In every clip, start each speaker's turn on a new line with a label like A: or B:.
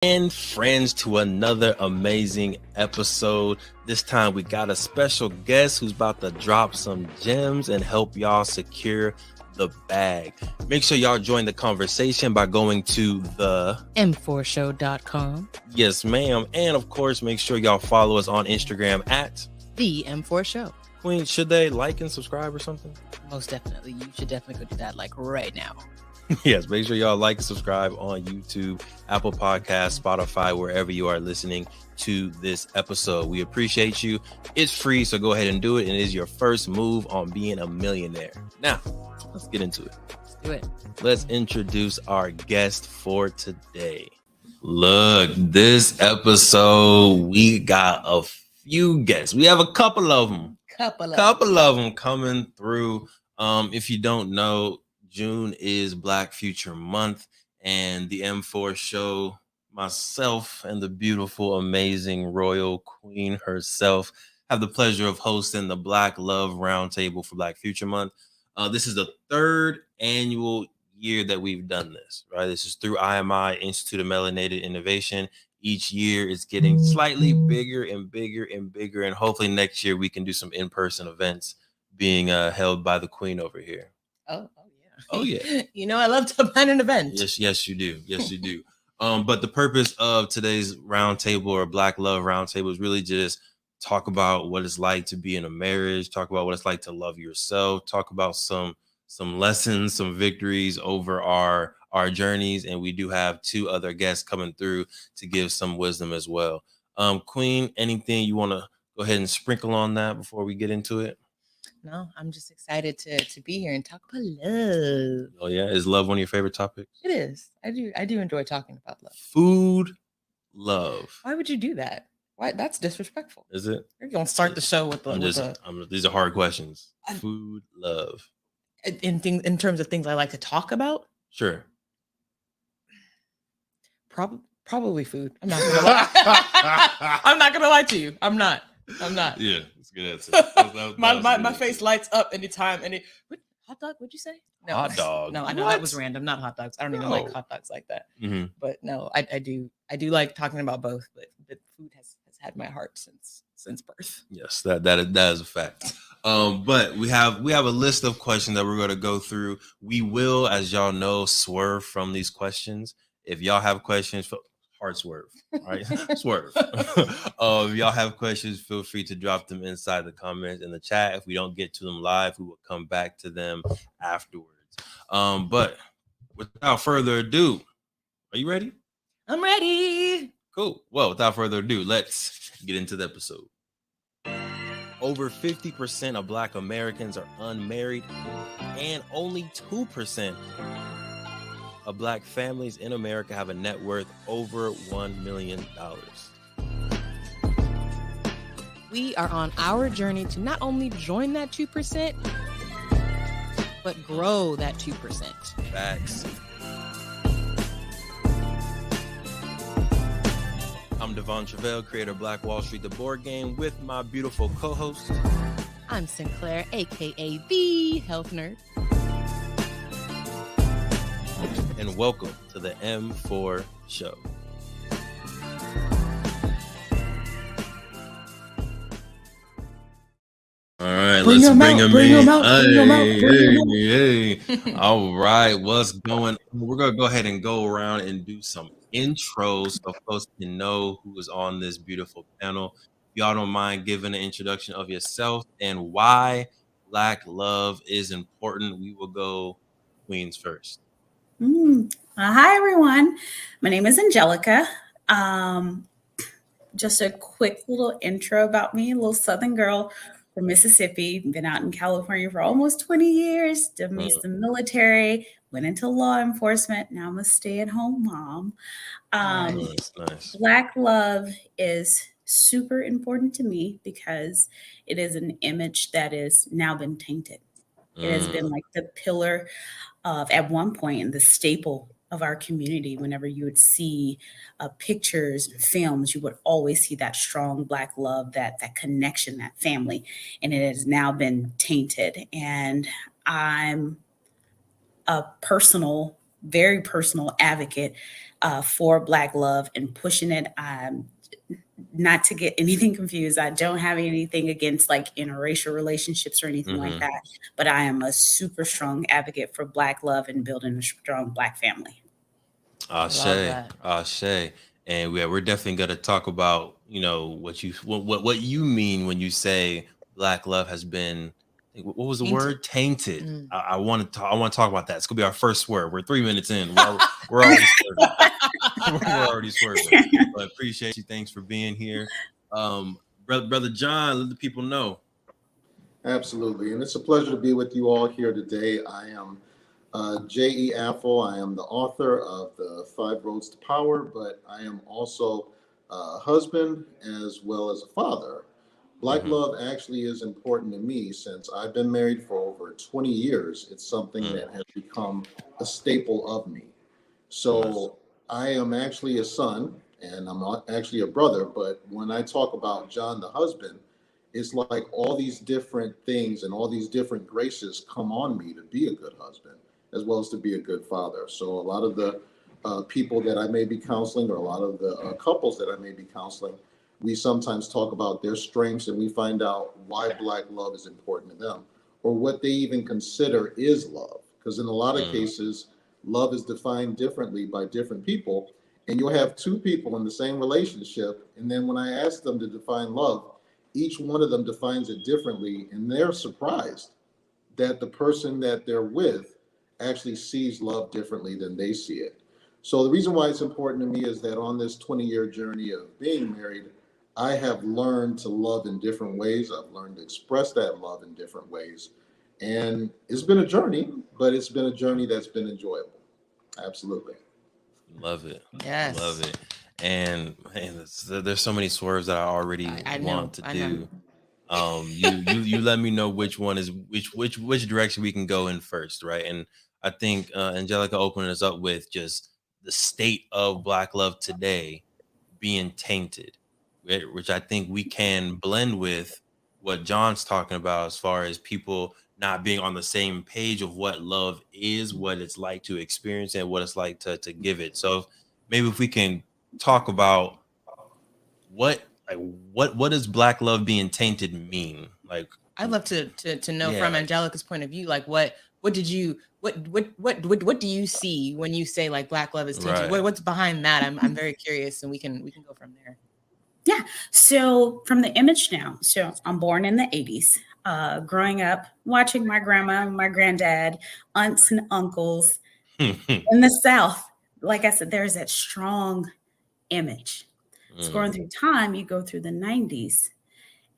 A: And friends, to another amazing episode. This time we got a special guest who's about to drop some gems and help y'all secure the bag. Make sure y'all join the conversation by going to the
B: m4show.com.
A: Yes, ma'am. And of course, make sure y'all follow us on Instagram at
B: the M4 Show.
A: Queen, should they like and subscribe or something?
B: Most definitely. You should definitely go do that like right now.
A: Yes, make sure y'all like and subscribe on YouTube, Apple Podcasts, Spotify, wherever you are listening to this episode. We appreciate you. It's free, so go ahead and do it. And it is your first move on being a millionaire. Now, let's get into it.
B: Let's do it.
A: Let's introduce our guest for today. Look, this episode, we got a few guests. We have a couple of them. Couple of them coming through. If you don't know, June is Black Future Month, and the M4 Show, myself and the beautiful, amazing royal queen herself, have the pleasure of hosting the Black Love Roundtable for Black Future Month. This is the third annual year that we've done this, right? This is through IMI, Institute of Melanated Innovation. Each year it's getting slightly bigger and bigger and bigger, and hopefully next year we can do some in-person events being held by the queen over here. Oh yeah.
B: You know, I love to plan an event.
A: Yes, you do. Yes, you do. But the purpose of today's roundtable or Black Love Roundtable is really just talk about what it's like to be in a marriage, talk about what it's like to love yourself, talk about some lessons, some victories over our journeys, and we do have two other guests coming through to give some wisdom as well. Queen, anything you want to go ahead and sprinkle on that before we get into it?
B: No, I'm just excited to be here and talk about love.
A: Oh yeah, is love one of your favorite topics?
B: It is. I do enjoy talking about love.
A: Food, love.
B: Why would you do that? Why? That's disrespectful.
A: Is it?
B: You're gonna start the show with
A: these are hard questions. Food, love.
B: In terms of things I like to talk about.
A: Sure.
B: Probably food. I'm not gonna lie. I'm not gonna lie to you. I'm not.
A: Yeah, it's a good answer.
B: My face lights up anytime. Hot dog? What'd you say? No.
A: Hot dog.
B: No, I know that was random. Not hot dogs. I don't even like hot dogs like that.
A: Mm-hmm.
B: But no, I do like talking about both. But food has had my heart since birth.
A: Yes, that is a fact. But we have a list of questions that we're going to go through. We will, as y'all know, swerve from these questions. If y'all have questions, hard swerve, right? Swerve. If y'all have questions, feel free to drop them inside the comments in the chat. If we don't get to them live, we will come back to them afterwards. But without further ado, are you ready?
B: I'm ready.
A: Cool. Well, without further ado, let's get into the episode. Over 50% of Black Americans are unmarried, and only 2% of Black families in America have a net worth over $1 million.
B: We are on our journey to not only join that 2%, but grow that 2%.
A: Facts. I'm Devon Truvel, creator of Black Wall Street, the board game, with my beautiful co-host.
B: I'm Sinclair, aka the Health Nerd.
A: And welcome to the M4 Show. All right, let's bring him in. Hey. All right, what's going on? We're going to go ahead and go around and do some intros so folks can know who is on this beautiful panel. If y'all don't mind giving an introduction of yourself and why Black love is important, we will go Queens first.
C: Hi, everyone. My name is Angelica. Just a quick little intro about me, a little Southern girl from Mississippi. Been out in California for almost 20 years. Did me some military, went into law enforcement. Now I'm a stay-at-home mom.
A: Nice.
C: Black love is super important to me because it is an image that has now been tainted. It has been like the pillar of, at one point, the staple of our community. Whenever you would see pictures and films, you would always see that strong Black love, that connection, that family. And it has now been tainted. And I'm a personal very personal advocate for Black love and pushing it. Not to get anything confused, I don't have anything against like interracial relationships or anything like
A: Mm-hmm.
C: that, but I am a super strong advocate for Black love and building a strong Black family.
A: Ashe,
B: Love that.
A: Ashe. And we're definitely gonna talk about, what you mean when you say Black love has been, what was the
B: Tainted.
A: word? Tainted.
B: Mm.
A: I want to talk about that. It's gonna be our first swerve. We're 3 minutes in. We're already swerving. We're already swerving. But appreciate you. Thanks for being here. Brother John, let the people know.
D: Absolutely. And it's a pleasure to be with you all here today. I am J.E. Affle. I am the author of the Five Roads to Power, but I am also a husband as well as a father. Black
A: Mhm.
D: love actually is important to me since I've been married for over 20 years. It's something
A: Mm.
D: that has become a staple of me.
A: Nice.
D: So I am actually a son and I'm not actually a brother, but when I talk about John the husband, it's like all these different things and all these different graces come on me to be a good husband as well as to be a good father. So a lot of the people that I may be counseling or a lot of the couples that I may be counseling, we sometimes talk about their strengths and we find out why Black love is important to them or what they even consider is love. Because in a lot of
A: Mm.
D: cases, love is defined differently by different people. And you'll have two people in the same relationship. And then when I ask them to define love, each one of them defines it differently. And they're surprised that the person that they're with actually sees love differently than they see it. So the reason why it's important to me is that on this 20-year journey of being married, I have learned to love in different ways. I've learned to express that love in different ways. And it's been a journey, but it's been a journey that's been enjoyable. Absolutely.
A: Love it. Love
B: Yes.
A: it. And man, there's so many swerves that I already
B: I know.
A: want to
B: I know.
A: do. You let me know which one is which direction we can go in first, right? And I think Angelica opened us up with just the state of Black love today being tainted, right? Which I think we can blend with what John's talking about as far as people not being on the same page of what love is, what it's like to experience, and what it's like to give it. So maybe if we can talk about what like what does Black love being tainted mean? Like,
B: I'd love to know
A: yeah,
B: from
A: like,
B: Angelica's point of view, like what did you what do you see when you say like Black love is tainted?
A: right.
B: What's behind that? I'm very curious, and we can go from there.
C: Yeah. So from the image now, so I'm born in the 80s. Growing up, watching my grandma, my granddad, aunts and uncles in the South, like I said, there's that strong image. So going
A: Mm,
C: through time, you go through the 90s.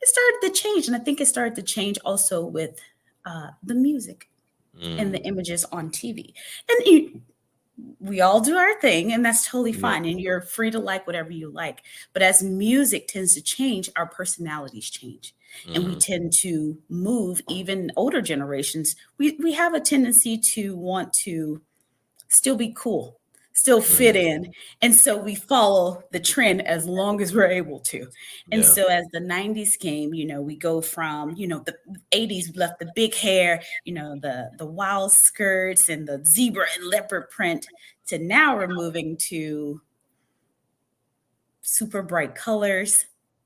C: It started to change. And I think it started to change also with the music and the
A: mm,
C: images on TV. And we all do our thing, and that's totally
A: yeah.
C: fine. And you're free to like whatever you like. But as music tends to change, our personalities change. And we
A: Mm,
C: tend to move, even older generations. We have a tendency to want to still be cool, still fit
A: mm,
C: in. And so we follow the trend as long as we're able to. And
A: yeah.
C: so as the 90s came, we go from, the 80s left the big hair, the wild skirts and the zebra and leopard print to now we're moving to super bright colors,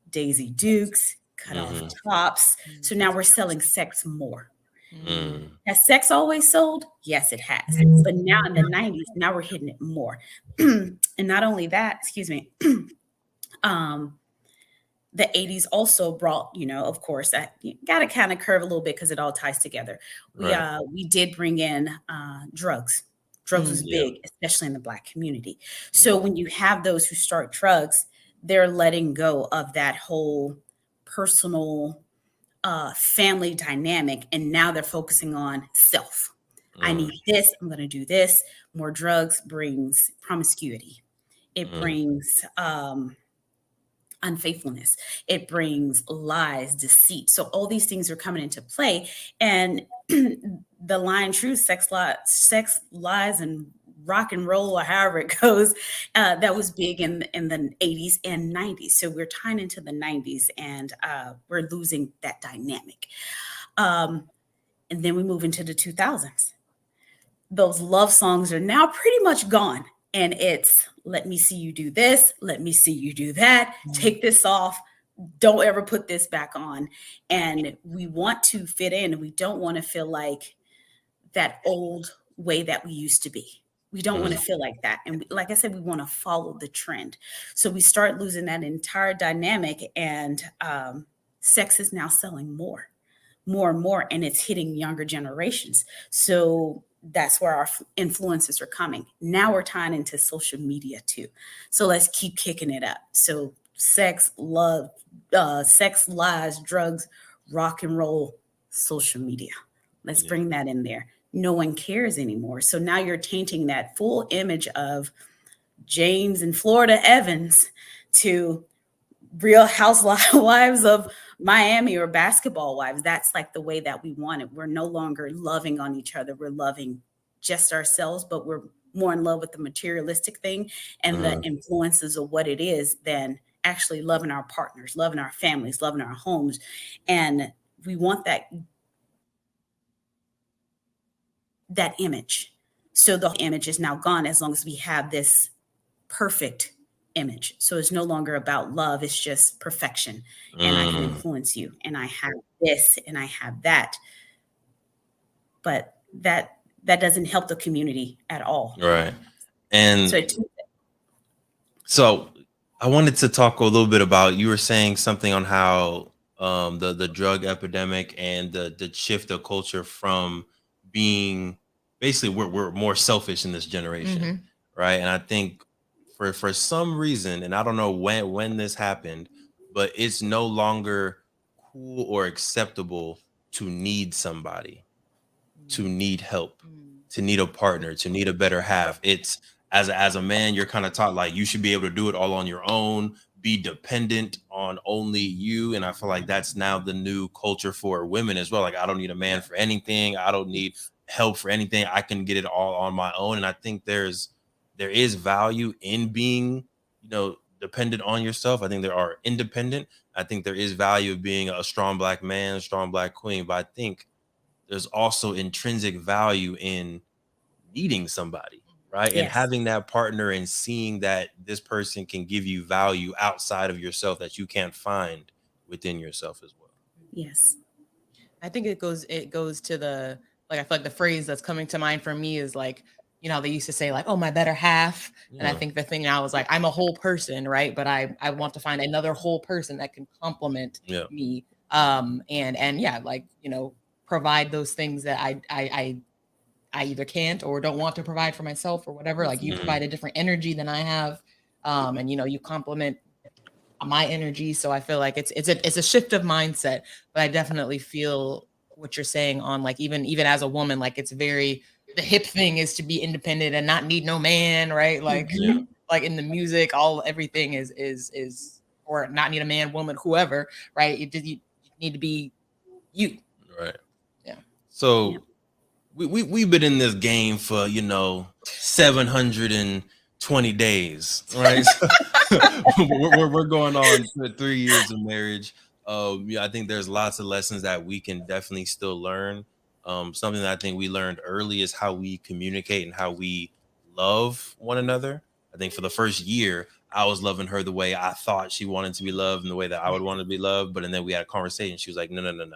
C: Daisy Dukes, cut off
A: Mm-hmm.
C: tops. So now we're selling sex more.
B: Mm.
A: Mm,
C: Has sex always sold? Yes, it has. But now in the 90s, now we're hitting it more. And not only that, excuse me, um, the 80s also brought, of course, you got to kind of curve a little bit because it all ties together. We
A: right.
C: we did bring in drugs. Drugs was
B: Mm.
A: Yeah.
C: big, especially in the Black community. So
A: Yeah.
C: when you have those who start drugs, they're letting go of that whole personal family dynamic, and now they're focusing on self. I
A: Mm,
C: need this. I'm going to do this. More drugs brings promiscuity. It
A: mm,
C: brings unfaithfulness. It brings lies, deceit. So all these things are coming into play, and the line true, sex, lies, and rock and roll, or however it goes, that was big in the 80s and 90s. So we're tying into the 90s, and we're losing that dynamic. And then we move into the 2000s. those love songs are now pretty much gone. And it's, let me see you do this, let me see you do that, take this off, don't ever put this back on. And we want to fit in. We don't want to feel like that old way that we used to be. We don't want to feel like that. And like I said, we want to follow the trend. So we start losing that entire dynamic, and sex is now selling more and more, and it's hitting younger generations. So that's where our influences are coming. Now we're tying into social media too. So let's keep kicking it up. So sex, love, sex, lies, drugs, rock and roll, social media. Let's bring that in there. No one cares anymore. So now you're tainting that full image of James and Florida Evans to Real Housewives of Miami or Basketball Wives. That's like the way that we want it. We're no longer loving on each other. We're loving just ourselves, but we're more in love with the materialistic thing and the influences of what it is than actually loving our partners, loving our families, loving our homes. And we want that image. So the image is now gone as long as we have this perfect image. So it's no longer about love. It's just perfection. And I can influence you. And I have this and I have that. But that doesn't help the community at all.
A: Right. And so I wanted to talk a little bit about, you were saying something on how the drug epidemic and the shift of culture from being, basically we're more selfish in this generation, right? And I think for some reason, and I don't know when this happened, but it's no longer cool or acceptable to need somebody, to need help, to need a partner, to need a better half. It's as a man, you're kind of taught like you should be able to do it all on your own, be dependent on only you. And I feel like that's now the new culture for women as well. Like, I don't need a man for anything. I don't need help for anything. I can get it all on my own. And I think there is value in being, dependent on yourself. I think there are independent. I think there is value of being a strong Black man, a strong Black queen. But I think there's also intrinsic value in needing somebody, right?
C: Yes.
A: And having that partner and seeing that this person can give you value outside of yourself that you can't find within yourself as well.
C: Yes.
B: I think it goes to the, like, I feel like the phrase that's coming to mind for me is like, they used to say like, oh, my better half. Yeah. And I think the thing now is like, I'm a whole person, right? But I want to find another whole person that can complement me. And yeah, like, provide those things that I either can't or don't want to provide for myself or whatever. Like, you provide a different energy than I have. And you complement my energy. So I feel like it's a shift of mindset, but I definitely feel what you're saying on like, even as a woman, like it's very, the hip thing is to be independent and not need no man, right? Like, like in the music, everything is, or not need a man, woman, whoever, right? You need to be you.
A: Right.
B: Yeah.
A: So we've been in this game for 720 days, right? we're going on 3 years of marriage. I think there's lots of lessons that we can definitely still learn. Something that I think we learned early is how we communicate and how we love one another. I think for the first year, I was loving her the way I thought she wanted to be loved and the way that I would want to be loved. But then we had a conversation. She was like, no.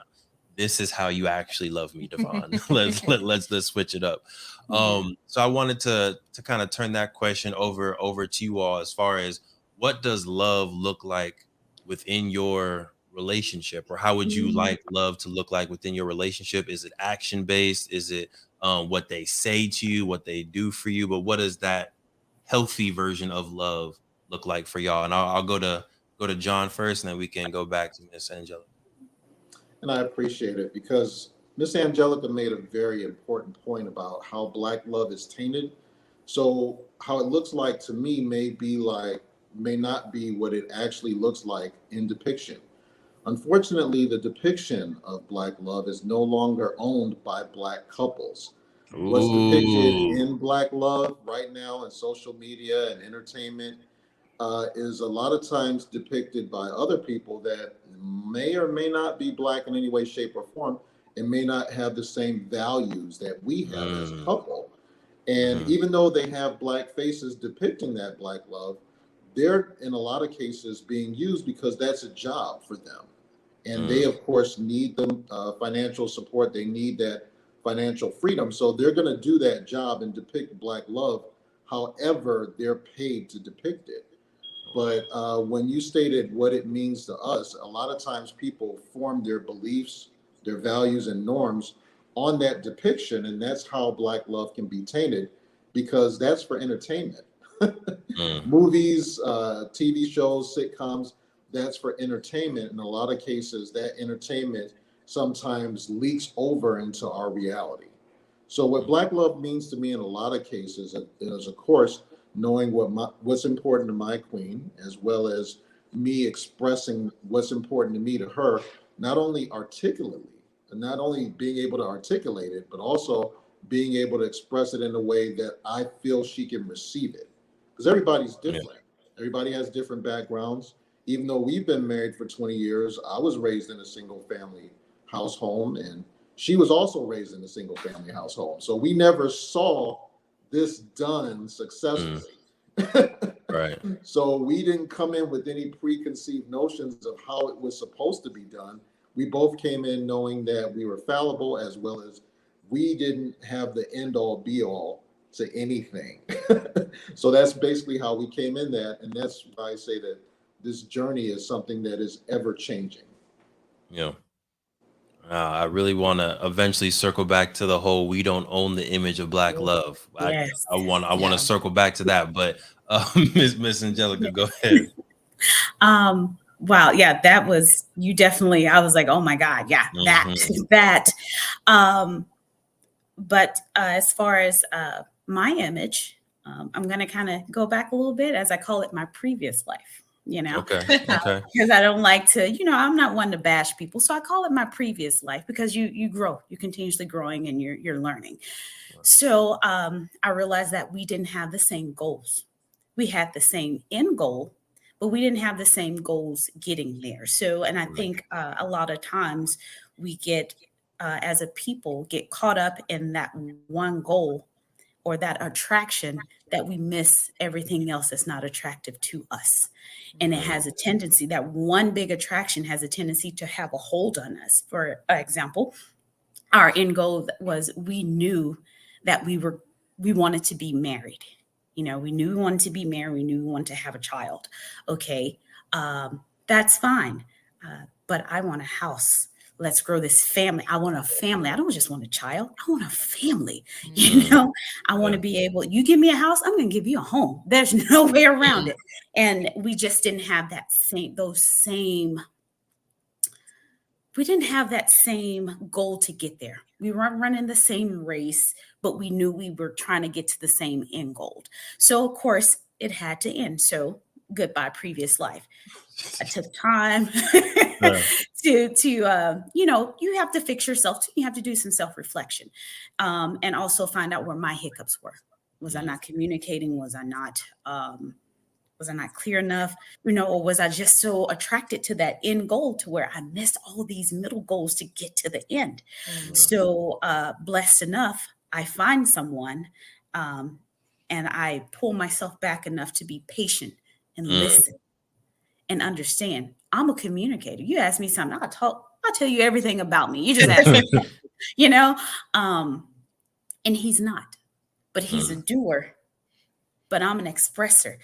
A: This is how you actually love me, Devon. let's switch it up. So I wanted to kind of turn that question over to you all, as far as what does love look like within your relationship, or how would you like love to look like within your relationship? Is it action based? Is it what they say to you, what they do for you? But what does that healthy version of love look like for y'all? And I'll go to John first, and then we can go back to Miss Angelica.
D: And I appreciate it, because Miss Angelica made a very important point about how Black love is tainted. So how it looks like to me may not be what it actually looks like in depiction. Unfortunately, the depiction of Black love is no longer owned by Black couples. What's depicted in Black love right now in social media and entertainment is a lot of times depicted by other people that may or may not be Black in any way, shape, or form, and may not have the same values that we have as a couple. And even though they have Black faces depicting that Black love, they're in a lot of cases being used because that's a job for them. And they, of course, need the financial support. They need that financial freedom. So they're going to do that job and depict Black love however they're paid to depict it. But when you stated what it means to us, a lot of times people form their beliefs, their values, and norms on that depiction. And that's how Black love can be tainted, because that's for entertainment. Movies, TV shows, sitcoms, that's for entertainment. In a lot of cases, that entertainment sometimes leaks over into our reality. So what Black love means to me in a lot of cases is, of course, knowing what's important to my queen, as well as me expressing what's important to me to her, not only articulately, and not only being able to articulate it, but also being able to express it in a way that I feel she can receive it. Because everybody's different. Yeah. Everybody has different backgrounds. Even though we've been married for 20 years, I was raised in a single family household, and she was also raised in a single family household. So we never saw this done successfully.
A: Right.
D: So we didn't come in with any preconceived notions of how it was supposed to be done. We both came in knowing that we were fallible, as well as we didn't have the end all be all to anything. So that's basically how we came in that. And that's why I say that this journey is something that is ever changing.
A: Yeah. I really want to eventually circle back to the whole "we don't own the image of Black love."
C: Yes.
A: I want to circle back to that, but Miss Angelica, go ahead.
C: Wow, yeah, that was, you definitely, I was like, oh my God, yeah, that. But as far as my image, I'm going to kind of go back a little bit, as I call it, my previous life.
A: Okay.
C: Because I don't like to, I'm not one to bash people. So I call it my previous life, because you grow, you're continuously growing, and you're learning. So I realized that we didn't have the same goals. We had the same end goal, but we didn't have the same goals getting there. So, and I think a lot of times we get, as a people, get caught up in that one goal or that attraction, that we miss everything else that's not attractive to us. And it has a tendency, that one big attraction has a tendency to have a hold on us. For example, our end goal was, we knew that we wanted to be married. We knew we wanted to be married. We knew we wanted to have a child. Okay, that's fine. But I want a house. Let's grow this family. I want a family. I don't just want a child. I want a family. I want to be able, you give me a house, I'm going to give you a home. There's no way around it. And we just didn't have we didn't have that same goal to get there. We weren't running the same race, but we knew we were trying to get to the same end goal. So of course it had to end. So goodbye, previous life. I took time to you have to fix yourself. You have to do some self-reflection, and also find out where my hiccups were. Was I not communicating? Was I not clear enough? Or was I just so attracted to that end goal to where I missed all these middle goals to get to the end? So blessed enough, I find someone, and I pull myself back enough to be patient and listen and understand. I'm a communicator. You ask me something, I'll tell you everything about me. You just ask me, and he's not, but he's a doer, but I'm an expresser.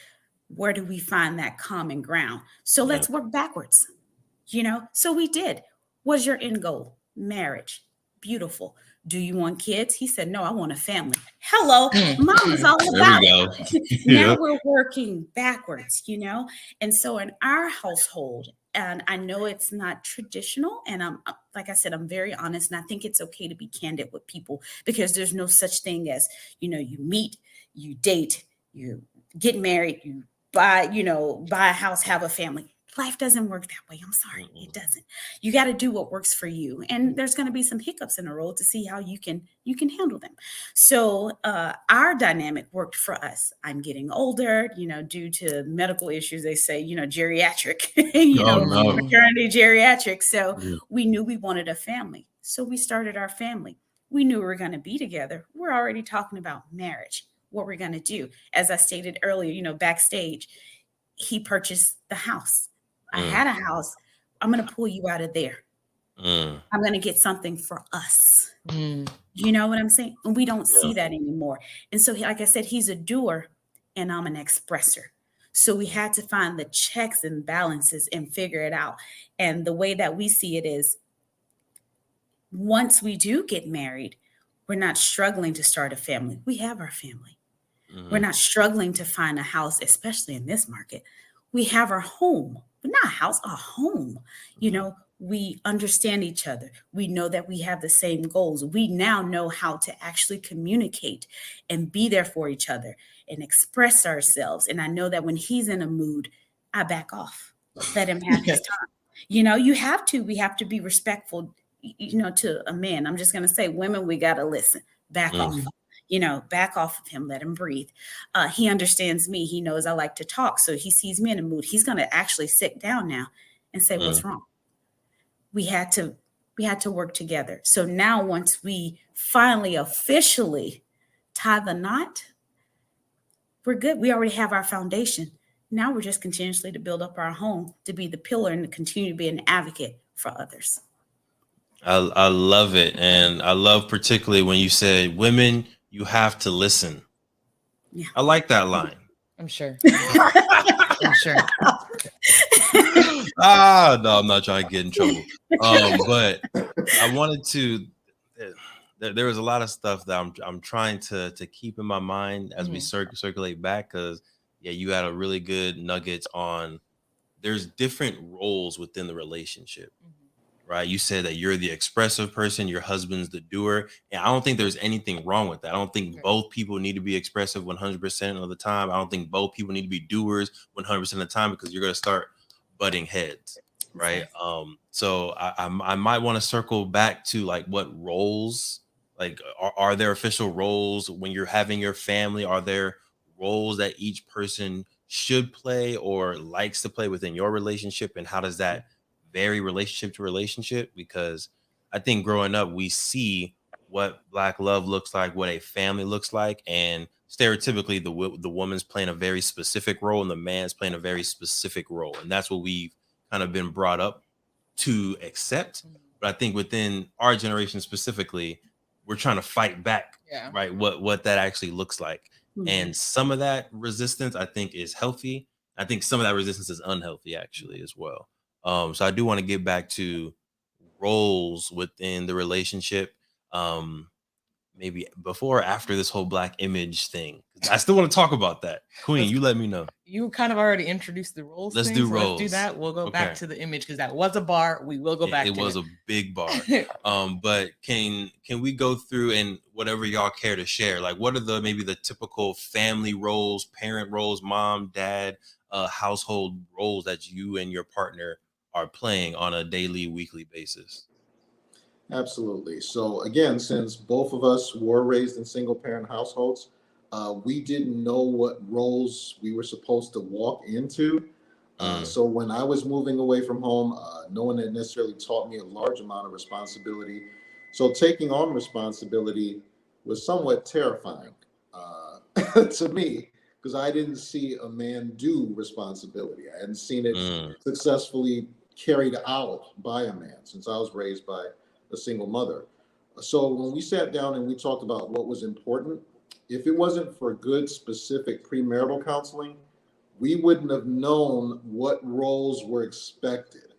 C: Where do we find that common ground? So let's work backwards, So we did. What's your end goal? Marriage. Beautiful. Do you want kids? He said, no, I want a family. Hello, mama's all about it. Now we're working backwards, And so in our household, and I know it's not traditional, and like I said, I'm very honest, and I think it's okay to be candid with people, because there's no such thing as, you meet, you date, you get married, you buy a house, have a family. Life doesn't work that way. I'm sorry, it doesn't. You got to do what works for you, and there's going to be some hiccups in the road to see how you can handle them. So our dynamic worked for us. I'm getting older, due to medical issues. They say, geriatric, maternity geriatric. So we knew we wanted a family. So we started our family. We knew we were going to be together. We're already talking about marriage, what we're going to do. As I stated earlier, backstage, he purchased the house. I had a house. I'm going to pull you out of there. I'm going to get something for us. You know what I'm saying? And we don't see that anymore. And so, like I said, he's a doer and I'm an expressor. So we had to find the checks and balances and figure it out. And the way that we see it is, once we do get married, we're not struggling to start a family. We have our family. We're not struggling to find a house, especially in this market. We have our home, but not a house, a home. We understand each other. We know that we have the same goals. We now know how to actually communicate and be there for each other and express ourselves. And I know that when he's in a mood, I back off, let him have his time. We have to be respectful, to a man. I'm just going to say, women, we got to listen, back off. Back off of him, let him breathe. He understands me. He knows I like to talk. So he sees me in a mood. He's going to actually sit down now and say, what's wrong? We had to work together. So now once we finally officially tie the knot, we're good. We already have our foundation. Now we're just continuously to build up our home, to be the pillar and to continue to be an advocate for others.
A: I love it. And I love particularly when you said, women, you have to listen.
C: Yeah.
A: I like that line.
B: I'm sure. I'm sure.
A: No, I'm not trying to get in trouble. But I wanted to. There was a lot of stuff that I'm trying to keep in my mind as we circulate back, because you had a really good nuggets on. There's different roles within the relationship, right? You said that you're the expressive person, your husband's the doer, and I don't think there's anything wrong with that. I don't think both people need to be expressive 100% of the time. I don't think both people need to be doers 100% of the time, because you're going to start butting heads, right? So I might want to circle back to like what roles, like are there official roles when you're having your family? Are there roles that each person should play or likes to play within your relationship, and how does that vary relationship to relationship? Because I think growing up, we see what Black love looks like, what a family looks like, and stereotypically the woman's playing a very specific role and the man's playing a very specific role, and that's what we've kind of been brought up to accept. But I think within our generation specifically, we're trying to fight back, right? What that actually looks like. And some of that resistance, I think, is healthy. I think some of that resistance is unhealthy, actually, as well. So I do want to get back to roles within the relationship. Maybe before or after this whole Black image thing. I still want to talk about that. Queen, you let me know.
B: You kind of already introduced the roles.
A: Let's do roles.
B: Let's do that. We'll go back to the image, because that was a bar. We will go back to it. It
A: was a big bar. But can we go through, and whatever y'all care to share, like what are maybe the typical family roles, parent roles, mom, dad, household roles that you and your partner are playing on a daily, weekly basis?
D: Absolutely. So again, since both of us were raised in single parent households, we didn't know what roles we were supposed to walk into. So when I was moving away from home, no one had necessarily taught me a large amount of responsibility. So taking on responsibility was somewhat terrifying to me, because I didn't see a man do responsibility. I hadn't seen it successfully carried out by a man since I was raised by a single mother. So when we sat down and we talked about what was important, if it wasn't for good, specific premarital counseling, we wouldn't have known what roles were expected.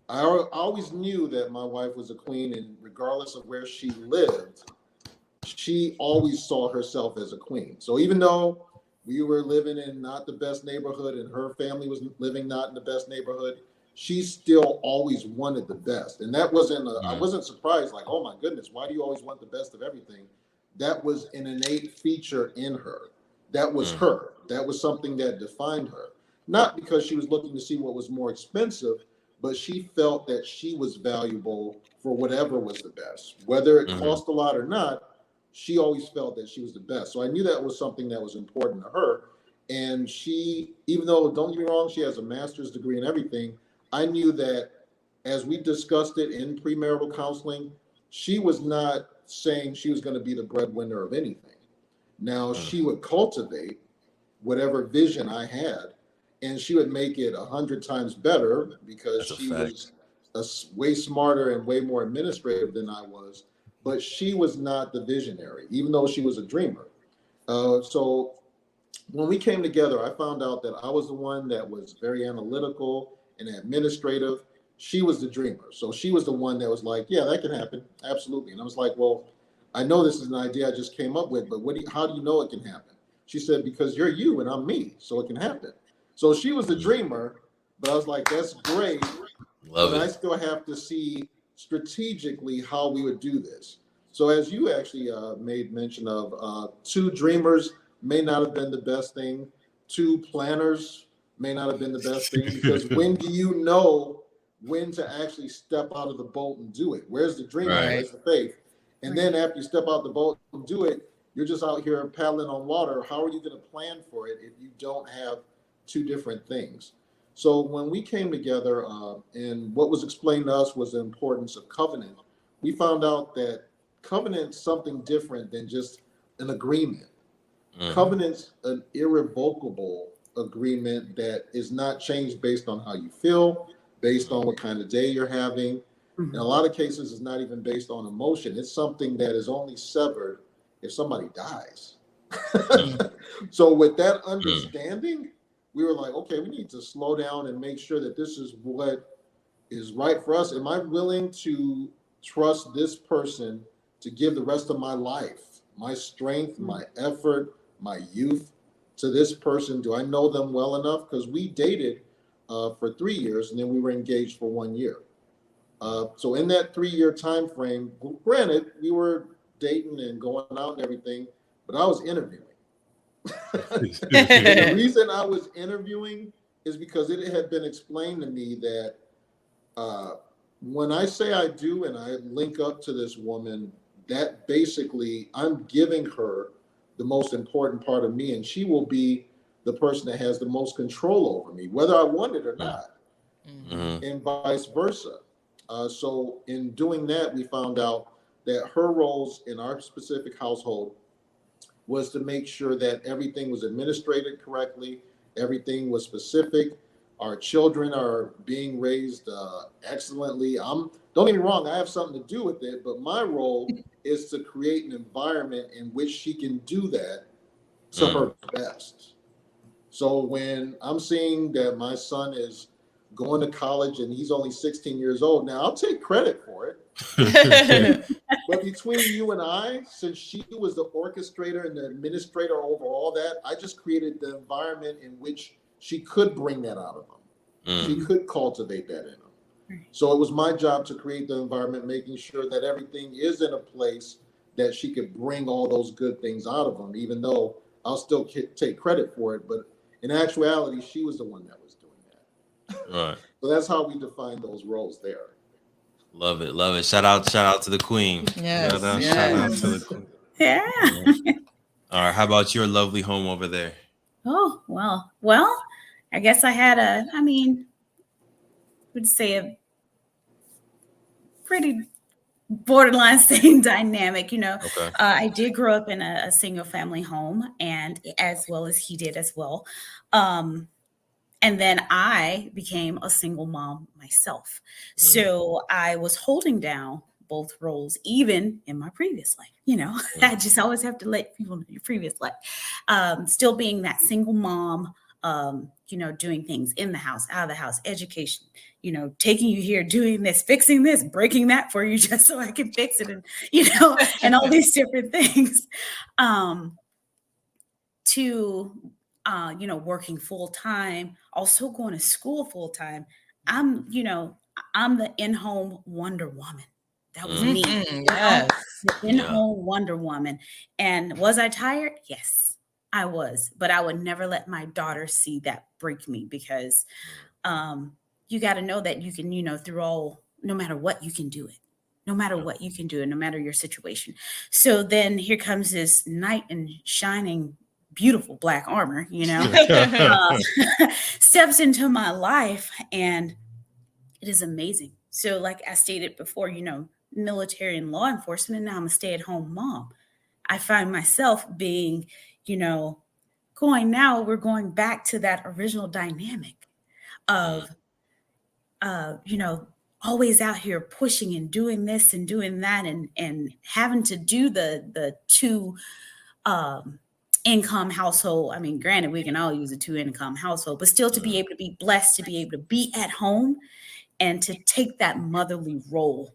D: I always knew that my wife was a queen, and regardless of where she lived, she always saw herself as a queen. So even though we were living in not the best neighborhood and her family was living not in the best neighborhood, she still always wanted the best. And that wasn't, I wasn't surprised, like, oh my goodness, why do you always want the best of everything? That was an innate feature in her. That was her. That was something that defined her. Not because she was looking to see what was more expensive, but she felt that she was valuable for whatever was the best. Whether it cost a lot or not, she always felt that she was the best. So I knew that was something that was important to her. And she, even though, don't get me wrong, she has a master's degree and everything, I knew that as we discussed it in premarital counseling, she was not saying she was going to be the breadwinner of anything. Now, she would cultivate whatever vision I had, and she would make it 100 times better because she was way smarter and way more administrative than I was. But she was not the visionary, even though she was a dreamer. So when we came together, I found out that I was the one that was very analytical and administrative. She was the dreamer. So she was the one that was like, yeah, that can happen. Absolutely. And I was like, well, I know this is an idea I just came up with, but how do you know it can happen? She said, because you're you and I'm me, so it can happen. So she was the dreamer, but I was like, that's great. But I still have to see strategically how we would do this. So as you actually made mention of, 2 dreamers may not have been the best thing. 2 planners may not have been the best thing, because when do you know when to actually step out of the boat and do it? Where's the dream? Right. Where's the faith? And then after you step out the boat and do it, you're just out here paddling on water. How are you going to plan for it if you don't have 2 different things? So when we came together, and what was explained to us was the importance of covenant, we found out that covenant's something different than just an agreement. Covenant's an irrevocable agreement that is not changed based on how you feel, based on what kind of day you're having. In a lot of cases, it's not even based on emotion. It's something that is only severed if somebody dies. So with that understanding, we were like, okay, we need to slow down and make sure that this is what is right for us. Am I willing to trust this person to give the rest of my life, my strength, my effort, my youth to this person? Do I know them well enough? Because we dated for 3 years, and then we were engaged for 1 year. So in that 3-year time frame, granted, we were dating and going out and everything, but I was interviewing. The reason I was interviewing is because it had been explained to me that when I say I do and I link up to this woman, that basically I'm giving her the most important part of me, and she will be the person that has the most control over me, whether I want it or not, and vice versa. So in doing that, we found out that her roles in our specific household was to make sure that everything was administrated correctly, everything was specific. Our children are being raised excellently. Don't get me wrong, I have something to do with it, but my role is to create an environment in which she can do that to her best. So when I'm seeing that my son is going to college and he's only 16 years old, now I'll take credit for it. But between you and I, since she was the orchestrator and the administrator over all that, I just created the environment in which she could bring that out of him. She could cultivate that in him. So it was my job to create the environment, making sure that everything is in a place that she could bring all those good things out of him, even though I'll still take credit for it. But in actuality, she was the one that was doing that.
A: Right.
D: So that's how we define those roles there.
A: Love it, love it. Shout out to the queen.
B: Yes,
A: Shout out to the queen.
C: Yeah.
A: All right, how about your lovely home over there?
C: Oh, well, I guess I had would say a pretty borderline same dynamic,
A: Okay.
C: I did grow up in a single family home, and as well as he did as well. And then I became a single mom myself. So I was holding down both roles, even in my previous life. I just always have to let people know your previous life. Still being that single mom, doing things in the house, out of the house, education, taking you here, doing this, fixing this, breaking that for you just so I can fix it. And, and all these different things, working full time, also going to school full time. I'm the in-home Wonder Woman. That was me.
B: Yes.
C: The in-home Wonder Woman. And was I tired? Yes, I was. But I would never let my daughter see that break me, because you got to know that you can, no matter what, you can do it. No matter what, you can do it, no matter your situation. So then here comes this knight in shining beautiful black armor, steps into my life, and it is amazing. So like I stated before, military and law enforcement, and now I'm a stay-at-home mom. I find myself being, we're going back to that original dynamic of, always out here pushing and doing this and doing that, and having to do the two income household. I mean, granted, we can all use a 2 income household, but still to be able to be blessed, to be able to be at home and to take that motherly role.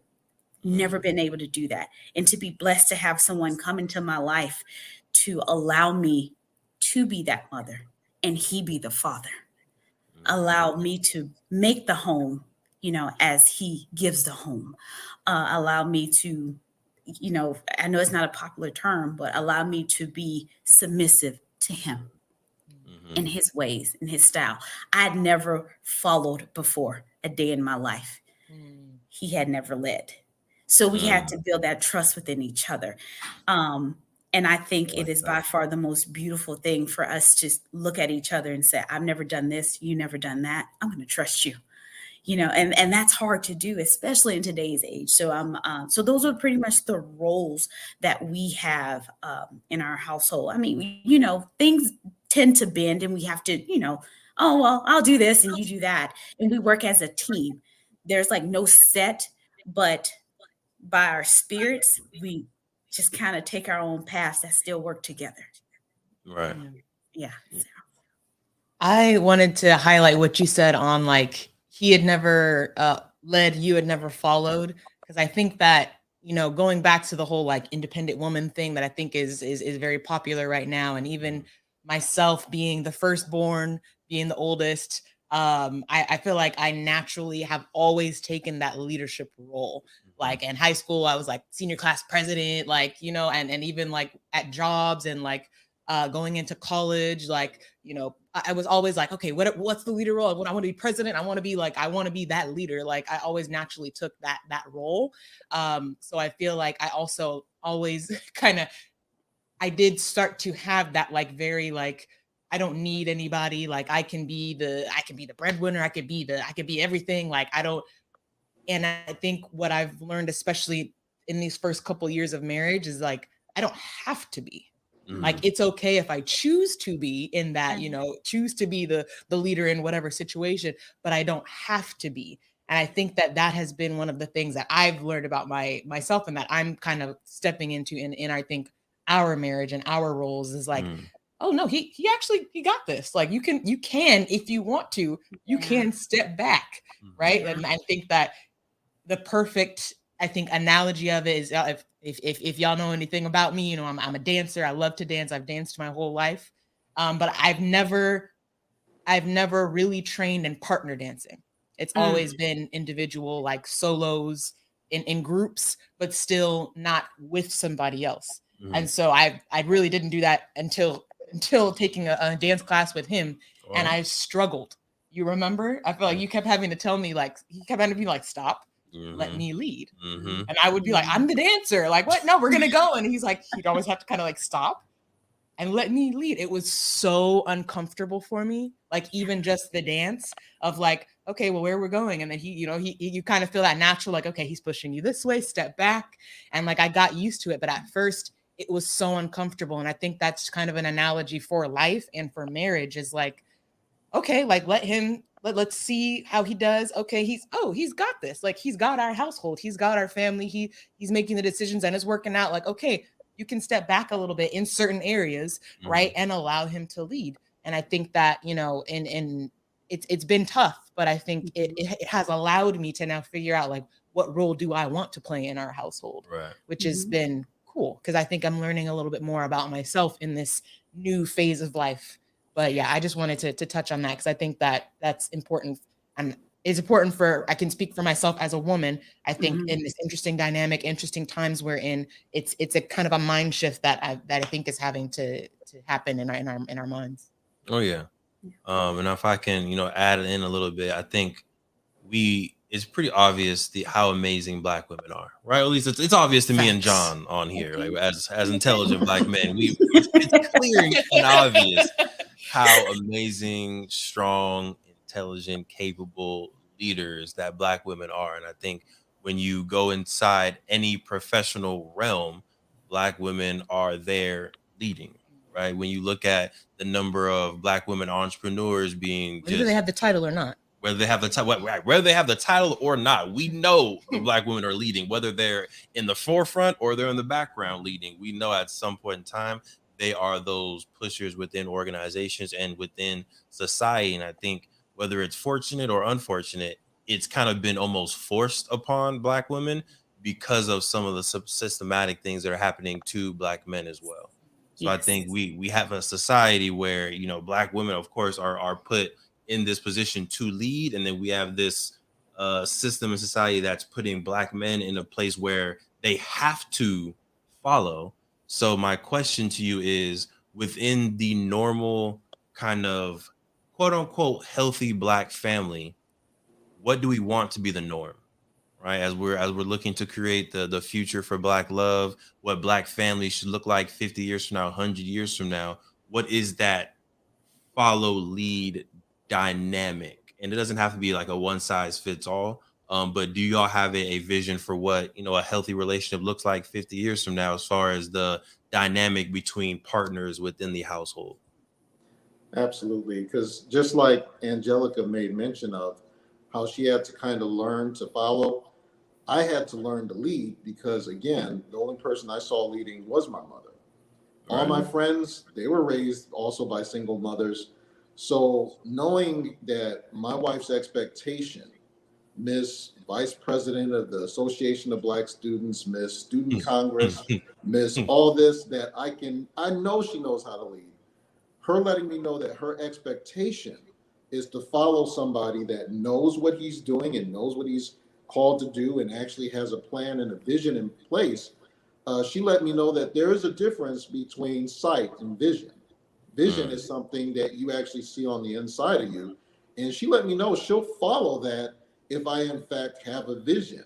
C: Never been able to do that. And to be blessed to have someone come into my life to allow me to be that mother and he be the father. Allow me to make the home, as he gives the home. Allow me to, I know it's not a popular term, but allow me to be submissive to him in his ways, in his style. I had never followed before a day in my life. He had never led. So we had to build that trust within each other. And I think it is by far the most beautiful thing for us to look at each other and say, I've never done this. You never done that. I'm going to trust you, and that's hard to do, especially in today's age. So so those are pretty much the roles that we have in our household. I mean, things tend to bend and we have to, oh, well, I'll do this and you do that. And we work as a team. There's like no set, but by our spirits, we just kind of take our own paths that still work together.
A: Right.
C: Yeah.
B: I wanted to highlight what you said on like he had never led, you had never followed, because I think that going back to the whole like independent woman thing that I think is very popular right now, and even myself being the firstborn, being the oldest, I feel like I naturally have always taken that leadership role. Like in high school, I was like senior class president, like, and even like at jobs and like going into college, like, I was always like, okay, what's the leader role? When I want to be president, I want to be that leader. Like I always naturally took that role. So I feel like I also always I did start to have that like very like, I don't need anybody. Like I can be the breadwinner. I could be everything. Like and I think what I've learned, especially in these first couple years of marriage, is like, I don't have to be. Like, it's okay if I choose to be in that, choose to be the leader in whatever situation, but I don't have to be. And I think that has been one of the things that I've learned about myself, and that I'm kind of stepping into in I think our marriage and our roles is like, oh no, he got this. Like you can, if you want to, you can step back. Right. Yeah. And I think that the perfect, I think, analogy of it is if y'all know anything about me, I'm a dancer. I love to dance. I've danced my whole life. But I've never really trained in partner dancing. It's always been individual, like solos in groups, but still not with somebody else. And so I really didn't do that until taking a dance class with him. Wow. And I struggled. You remember? I feel like you kept having to tell me, like, he kept having to be like, stop. Let me lead. And I would be like, I'm the dancer. Like, what? No, we're going to go. And he's like, he'd always have to kind of like stop and let me lead. It was so uncomfortable for me. Like even just the dance of like, okay, well, where we're going. And then you kind of feel that natural, like, okay, he's pushing you this way, step back. And like, I got used to it. But at first it was so uncomfortable. And I think that's kind of an analogy for life and for marriage is like, okay, like let's see how he does. Okay, he's got this. Like he's got our household, he's got our family, he's making the decisions and it's working out. Like, okay, you can step back a little bit in certain areas, right? And allow him to lead. And I think that, in it's been tough, but I think it has allowed me to now figure out like what role do I want to play in our household, right? Which has been cool because I think I'm learning a little bit more about myself in this new phase of life. But yeah, I just wanted to touch on that because I think that's important, and it's important I can speak for myself as a woman. I think in this interesting dynamic, interesting times we're in, it's a kind of a mind shift that I think is having to happen in our minds.
A: Oh yeah, and if I can add in a little bit, I think it's pretty obvious how amazing Black women are, right? At least it's obvious to me and John on here, like as intelligent Black men, it's clear and obvious how amazing, strong, intelligent, capable leaders that Black women are. And I think when you go inside any professional realm, Black women are there leading, right? When you look at the number of Black women entrepreneurs being
B: whether they have the title or not.
A: Whether they have the title, whether they have the title or not, we know the Black women are leading. Whether they're in the forefront or they're in the background leading, we know at some point in time they are those pushers within organizations and within society. And I think whether it's fortunate or unfortunate, it's kind of been almost forced upon Black women because of some of the systematic things that are happening to Black men as well. So I think we have a society where, you know, Black women, of course, are put in this position to lead, and then we have this system in society that's putting Black men in a place where they have to follow. So my question to you is, within the normal kind of quote unquote healthy Black family, what do we want to be the norm? Right, as we're looking to create the future for Black love, what Black families should look like 50 years from now, 100 years from now, what is that follow lead dynamic? And it doesn't have to be like a one size fits all, but do y'all have a vision for what, you know, a healthy relationship looks like 50 years from now, as far as the dynamic between partners within the household?
D: Absolutely, because just like Angelica made mention of how she had to kind of learn to follow, I had to learn to lead, because again, the only person I saw leading was my mother. All my friends, they were raised also by single mothers. So knowing that my wife's expectation, Miss Vice President of the Association of Black Students, Miss Student Congress, Miss all this, that I know she knows how to lead. Her letting me know that her expectation is to follow somebody that knows what he's doing and knows what he's called to do and actually has a plan and a vision in place. She let me know that there is a difference between sight and vision. Vision is something that you actually see on the inside of you. And she let me know she'll follow that if I, in fact, have a vision.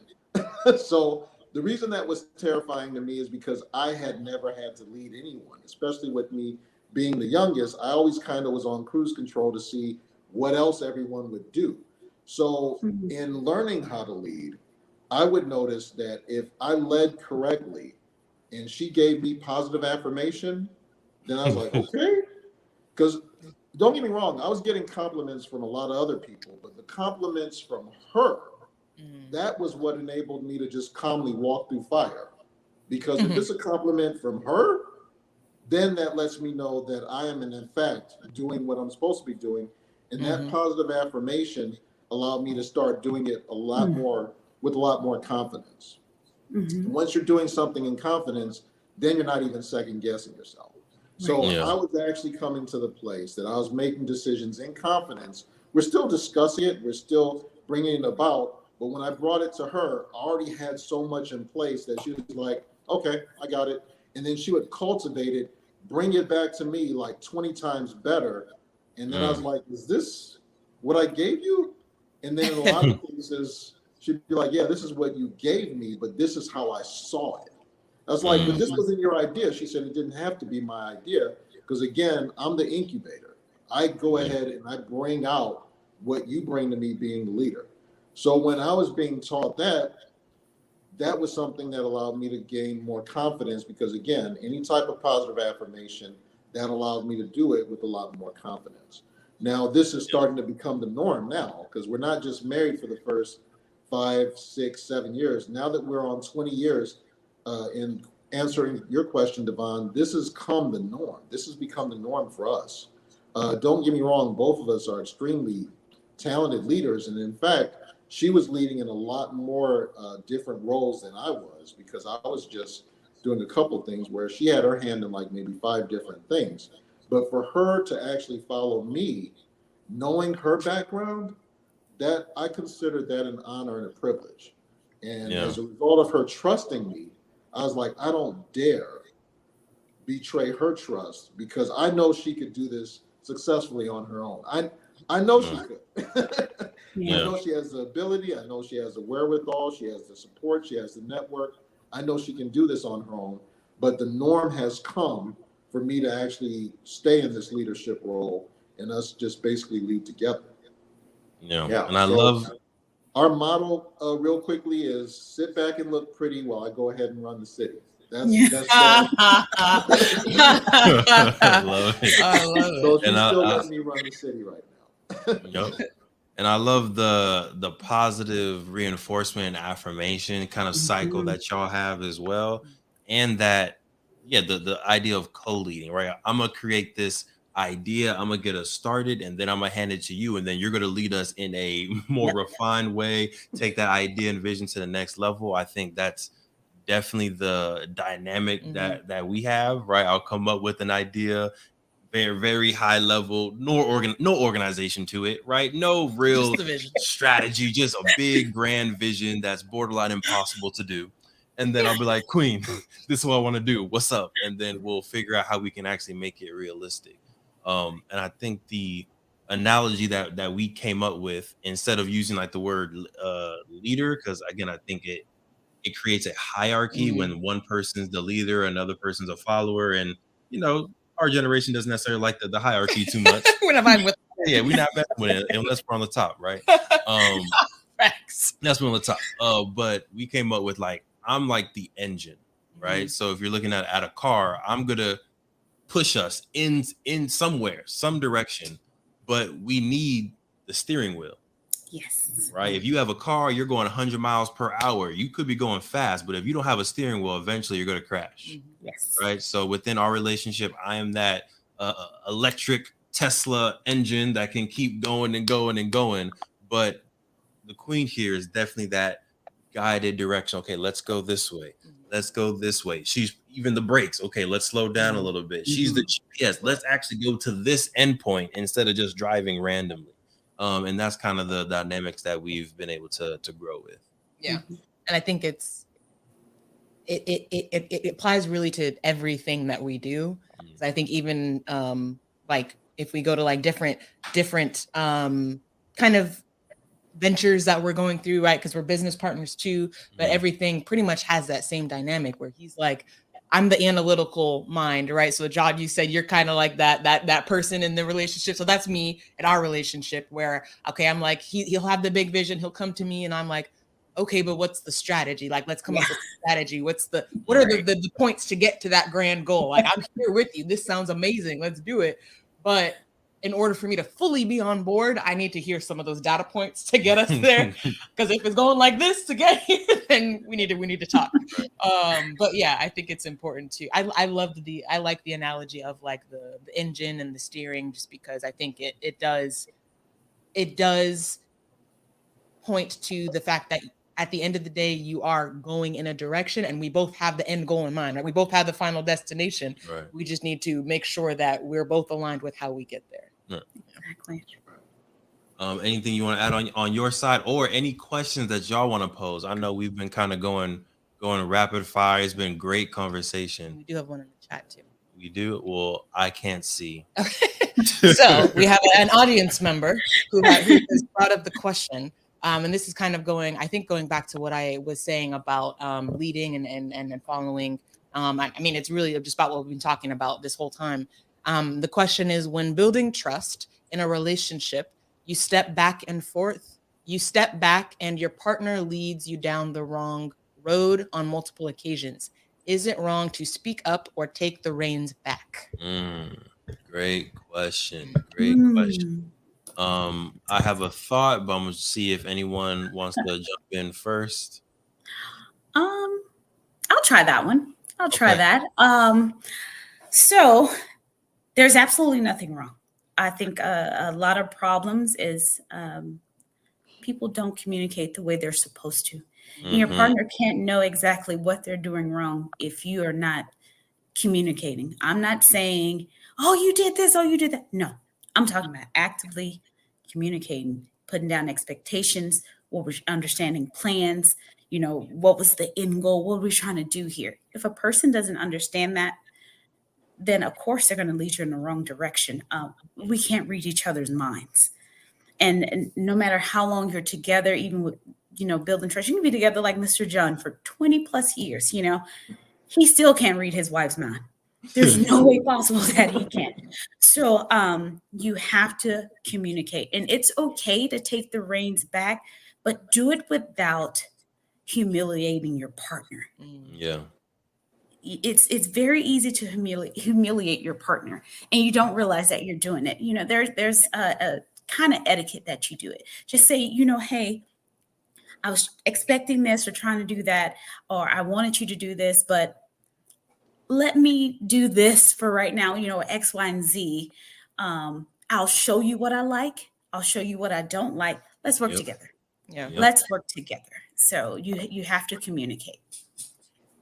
D: So the reason that was terrifying to me is because I had never had to lead anyone, especially with me being the youngest. I always kind of was on cruise control to see what else everyone would do. So in learning how to lead, I would notice that if I led correctly and she gave me positive affirmation, then I was like, okay. Because don't get me wrong, I was getting compliments from a lot of other people, but the compliments from her, that was what enabled me to just calmly walk through fire. Because if it's a compliment from her, then that lets me know that I am in fact doing what I'm supposed to be doing. And that positive affirmation allowed me to start doing it a lot more with a lot more confidence. Once you're doing something in confidence, then you're not even second guessing yourself. So I was actually coming to the place that I was making decisions in confidence. We're still discussing it. We're still bringing it about. But when I brought it to her, I already had so much in place that she was like, okay, I got it. And then she would cultivate it, bring it back to me like 20 times better. And then I was like, is this what I gave you? And then in a lot of cases, she'd be like, yeah, this is what you gave me, but this is how I saw it. I was like, but this wasn't your idea. She said it didn't have to be my idea, because again, I'm the incubator. I go ahead and I bring out what you bring to me being the leader. So when I was being taught that, that was something that allowed me to gain more confidence, because again, any type of positive affirmation, that allowed me to do it with a lot more confidence. Now, this is starting to become the norm now, because we're not just married for the first 5, 6, 7 years. Now that we're on 20 years, in answering your question, Devon, this has come the norm. This has become the norm for us. Don't get me wrong, both of us are extremely talented leaders. And in fact, she was leading in a lot more different roles than I was, because I was just doing a couple things where she had her hand in like maybe 5 different things. But for her to actually follow me, knowing her background, that I consider that an honor and a privilege. And as a result of her trusting me, I was like, I don't dare betray her trust, because I know she could do this successfully on her own. I know she could. I know she has the ability. I know she has the wherewithal. She has the support. She has the network. I know she can do this on her own. But the norm has come for me to actually stay in this leadership role and us just basically lead together.
A: And I love
D: Our model, real quickly, is sit back and look pretty while I go ahead and run the city. That's
A: I love it.
B: I love it.
D: so she's
A: And
D: still letting me run the city right now.
A: Yep. And I love the positive reinforcement and affirmation kind of cycle that y'all have as well. And that, yeah, the idea of co-leading, right? I'm gonna create this idea, I'm gonna get us started, and then I'm gonna hand it to you, and then you're gonna lead us in a more refined way, take that idea and vision to the next level. I think that's definitely the dynamic that we have, right? I'll come up with an idea, very, very high level, no organization to it, right? No real strategy, just a big grand vision that's borderline impossible to do. And then I'll be like, Queen, this is what I want to do. What's up? And then we'll figure out how we can actually make it realistic. And I think the analogy that we came up with, instead of using like the word leader, because again, I think it creates a hierarchy when one person's the leader, another person's a follower, and our generation doesn't necessarily like the hierarchy too much.
B: We're not vibing with
A: we're not messing with it unless we're on the top, right?
B: Facts.
A: That's we're on the top. But we came up with like, I'm like the engine, right? So if you're looking at a car, I'm gonna push us in somewhere, some direction, but we need the steering wheel.
C: Yes.
A: Right. If you have a car, you're going 100 miles per hour. You could be going fast, but if you don't have a steering wheel, eventually you're going to crash.
C: Yes.
A: Right. So within our relationship, I am that electric Tesla engine that can keep going and going and going. But the queen here is definitely that guided direction. Okay, let's go this way. Let's go this way. She's even the brakes. Okay, let's slow down a little bit. She's the GPS. Let's actually go to this endpoint instead of just driving randomly. And that's kind of the dynamics that we've been able to grow with.
B: Yeah. And I think it applies really to everything that we do. So I think even like if we go to like different kind of ventures that we're going through, right? Because we're business partners too, but everything pretty much has that same dynamic where he's like, I'm the analytical mind, right? So John, you said you're kind of like that person in the relationship. So that's me in our relationship where, okay, I'm like, he'll have the big vision. He'll come to me and I'm like, okay, but what's the strategy? Like, let's come up with a strategy. What are the points to get to that grand goal? Like, I'm here with you. This sounds amazing. Let's do it. But in order for me to fully be on board, I need to hear some of those data points to get us there. Because if it's going like this to get here, then we need to talk. But yeah, I think it's important to. I like the analogy of like the engine and the steering, just because I think it does point to the fact that at the end of the day, you are going in a direction and we both have the end goal in mind, right? We both have the final destination. Right. We just need to make sure that we're both aligned with how we get there.
A: Right.
C: Exactly.
A: Anything you want to add on your side, or any questions that y'all want to pose? I know we've been kind of going rapid fire. It's been great conversation.
B: We do have one in the chat too.
A: We do? Well, I can't see.
B: So we have an audience member who has brought up the question. And this is kind of going back to what I was saying about leading and following. I mean, it's really just about what we've been talking about this whole time. The question is, when building trust in a relationship, you step back and forth. You step back and your partner leads you down the wrong road on multiple occasions. Is it wrong to speak up or take the reins back?
A: Great question. I have a thought, but I'm gonna see if anyone wants to jump in first.
C: I'll try that one. I'll try that. So there's absolutely nothing wrong. I think a lot of problems is people don't communicate the way they're supposed to. And your partner can't know exactly what they're doing wrong if you are not communicating. I'm not saying, oh, you did this, oh, you did that. No, I'm talking about actively communicating, putting down expectations, what we're understanding plans, what was the end goal, what are we trying to do here? If a person doesn't understand that, then of course they're going to lead you in the wrong direction. We can't read each other's minds. And no matter how long you're together, even with, building trust, you can be together like Mr. John for 20 plus years, he still can't read his wife's mind. There's no way possible that he can. So you have to communicate, and it's okay to take the reins back, but do it without humiliating your partner.
A: Yeah.
C: It's very easy to humiliate your partner, and you don't realize that you're doing it. There's a kind of etiquette that you do it. Just say, hey, I was expecting this or trying to do that, or I wanted you to do this, but let me do this for right now, X, Y, and Z. I'll show you what I like. I'll show you what I don't like. Let's work together.
B: Yeah.
C: Let's work together. So you have to communicate.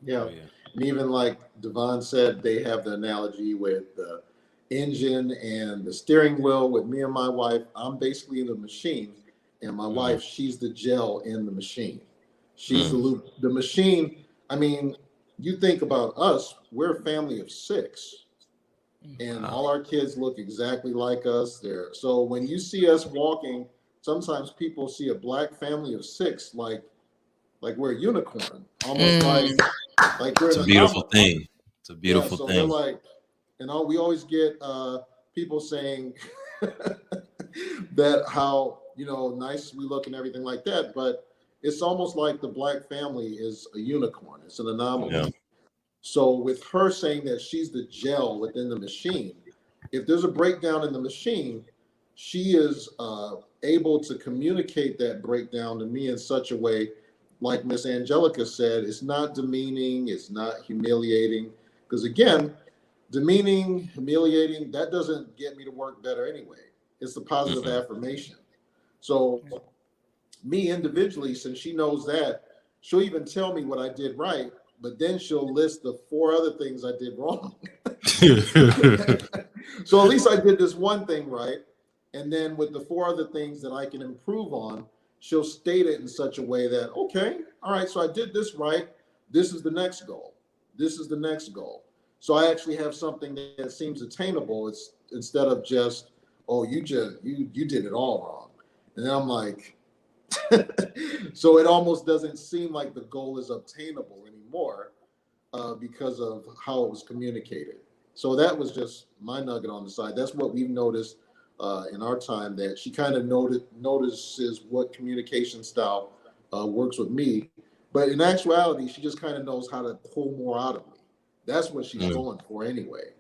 D: Yeah. And even like Devon said, they have the analogy with the engine and the steering wheel. With me and my wife, I'm basically the machine, and my wife, she's the gel in the machine. She's the loop. The machine, I mean, you think about us, we're a family of 6, and all our kids look exactly like us there. So when you see us walking, sometimes people see a black family of 6 like we're a unicorn, almost like we're
A: It's a beautiful thing. It's a beautiful
D: so
A: thing.
D: we're like, we always get people saying that how nice we look and everything like that, but it's almost like the black family is a unicorn. It's an anomaly.
A: Yeah.
D: So with her saying that she's the gel within the machine, if there's a breakdown in the machine, she is able to communicate that breakdown to me in such a way, like Miss Angelica said, it's not demeaning, it's not humiliating. Because again, demeaning, humiliating, that doesn't get me to work better anyway. It's the positive affirmation. So me individually, since she knows that, she'll even tell me what I did right, but then she'll list the 4 other things I did wrong. So at least I did this one thing right. And then with the 4 other things that I can improve on, she'll state it in such a way that, okay, all right, so I did this right. This is the next goal. This is the next goal. So I actually have something that seems attainable. It's instead of just, oh, you did it all wrong. And then I'm like, so it almost doesn't seem like the goal is obtainable anymore because of how it was communicated. So that was just my nugget on the side. That's what we've noticed in our time, that she kind of notices what communication style works with me. But in actuality, she just kind of knows how to pull more out of me. That's what she's going for anyway.